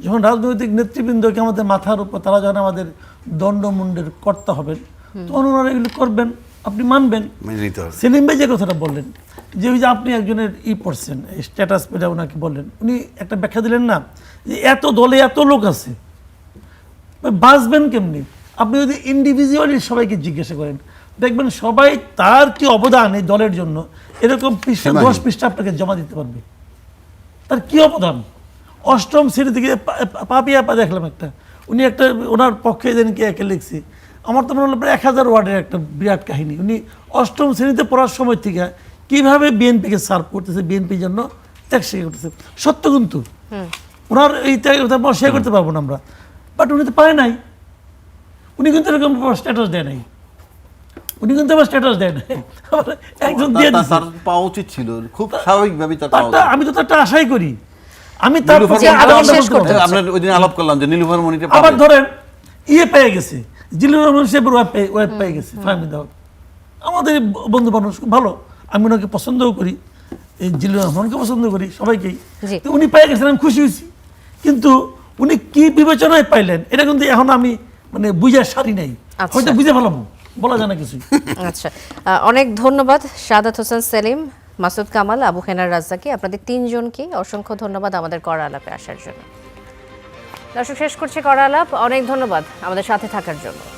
যখন রাজনৈতিক নেতৃবৃন্দকে আমাদের মাথার উপর, তারা যখন আমাদের দণ্ডমুণ্ডের কর্তা হবেন, তখন ওনারা এগুলো করবেন, আপনি মানবেন। সেলিম ভাই যে কথাটা বললেন, যে ওই যে আপনি একজনের পড়ছেন, স্ট্যাটাস পেটা ওনাকে বললেন, উনি একটা ব্যাখ্যা দিলেন না যে এত দলে এত লোক আছে, বাঁচবেন কেমনি? আপনি যদি ইন্ডিভিজুয়ালি সবাইকে জিজ্ঞাসা করেন, দেখবেন সবাই তার কি অবদান এই দলের জন্য এরকম পৃষ্ঠা 10 পৃষ্ঠা আপনাকে জমা দিতে পারবে, তার কি অবদান। অষ্টম শ্রেণী থেকে পাপিয়া দেখলাম একটা, উনি একটা ওনার পক্ষে যেদিনকে একে লিখছে, আমার তো মনে হলো প্রায় 1000 ওয়ার্ডের একটা বিরাট কাহিনী। উনি অষ্টম শ্রেণীতে পড়ার সময় থেকে কীভাবে বিএনপিকে সার্ভ করতেছে, বিএনপির জন্য ত্যাগ স্বীকার করতেছে, সত্য কিন্তু ওনার এই ত্যাগ শেয়ার করতে পারবো না আমরা, বাট উনি তো পায় নাই। উনি কিন্তু এরকম স্ট্যাটাস দেয় নাই, উনি কিন্তু আবার স্ট্যাটাস দেয় নাই, একজন দিয়ে দিচ্ছে। তার পাওয়া উচিত ছিল, খুব স্বাভাবিকভাবে তার পাওয়া তারটা আমি তো তারটা আশাই করি। আমি তার নীলুফার পক্ষে আবার আলাদা শেষ বলতে করতে পারবো। আমরা ওই দিন আলাপ করলাম যে নীলুফার মনিকে আবার পাবে। ধরেন পেয়ে গেছে, জিল্লুর রহমান সাহেবের ওয়েব পেয়ে গেছে, ফাহমি দাও আমাদের বন্ধু মানুষ খুব ভালো, আমি ওনাকে পছন্দও করি, এই জিল্লুর রহমানকে পছন্দ করি, সবাইকেই। জি। তো উনি পেয়ে গেছেন, আমি খুশি হয়েছি, কিন্তু উনি কি বিবেচনায় পাইলেন এটা কিন্তু এখন আমি মানে বুঝে সারি নাই, আচ্ছা। হয়তো বুঝে ফেলাম, বলা যায় না কিছু। আচ্ছা, অনেক ধন্যবাদ শাহাদাত হোসেন সেলিম, মাসুদ কামাল, আবু হেনার রাজ্জাকি, আপনাদের তিনজনকে অসংখ্য ধন্যবাদ আমাদের কড়া আলাপে আসার জন্য। দর্শক, শেষ করছি কড়া আলাপ। অনেক ধন্যবাদ আমাদের সাথে থাকার জন্য।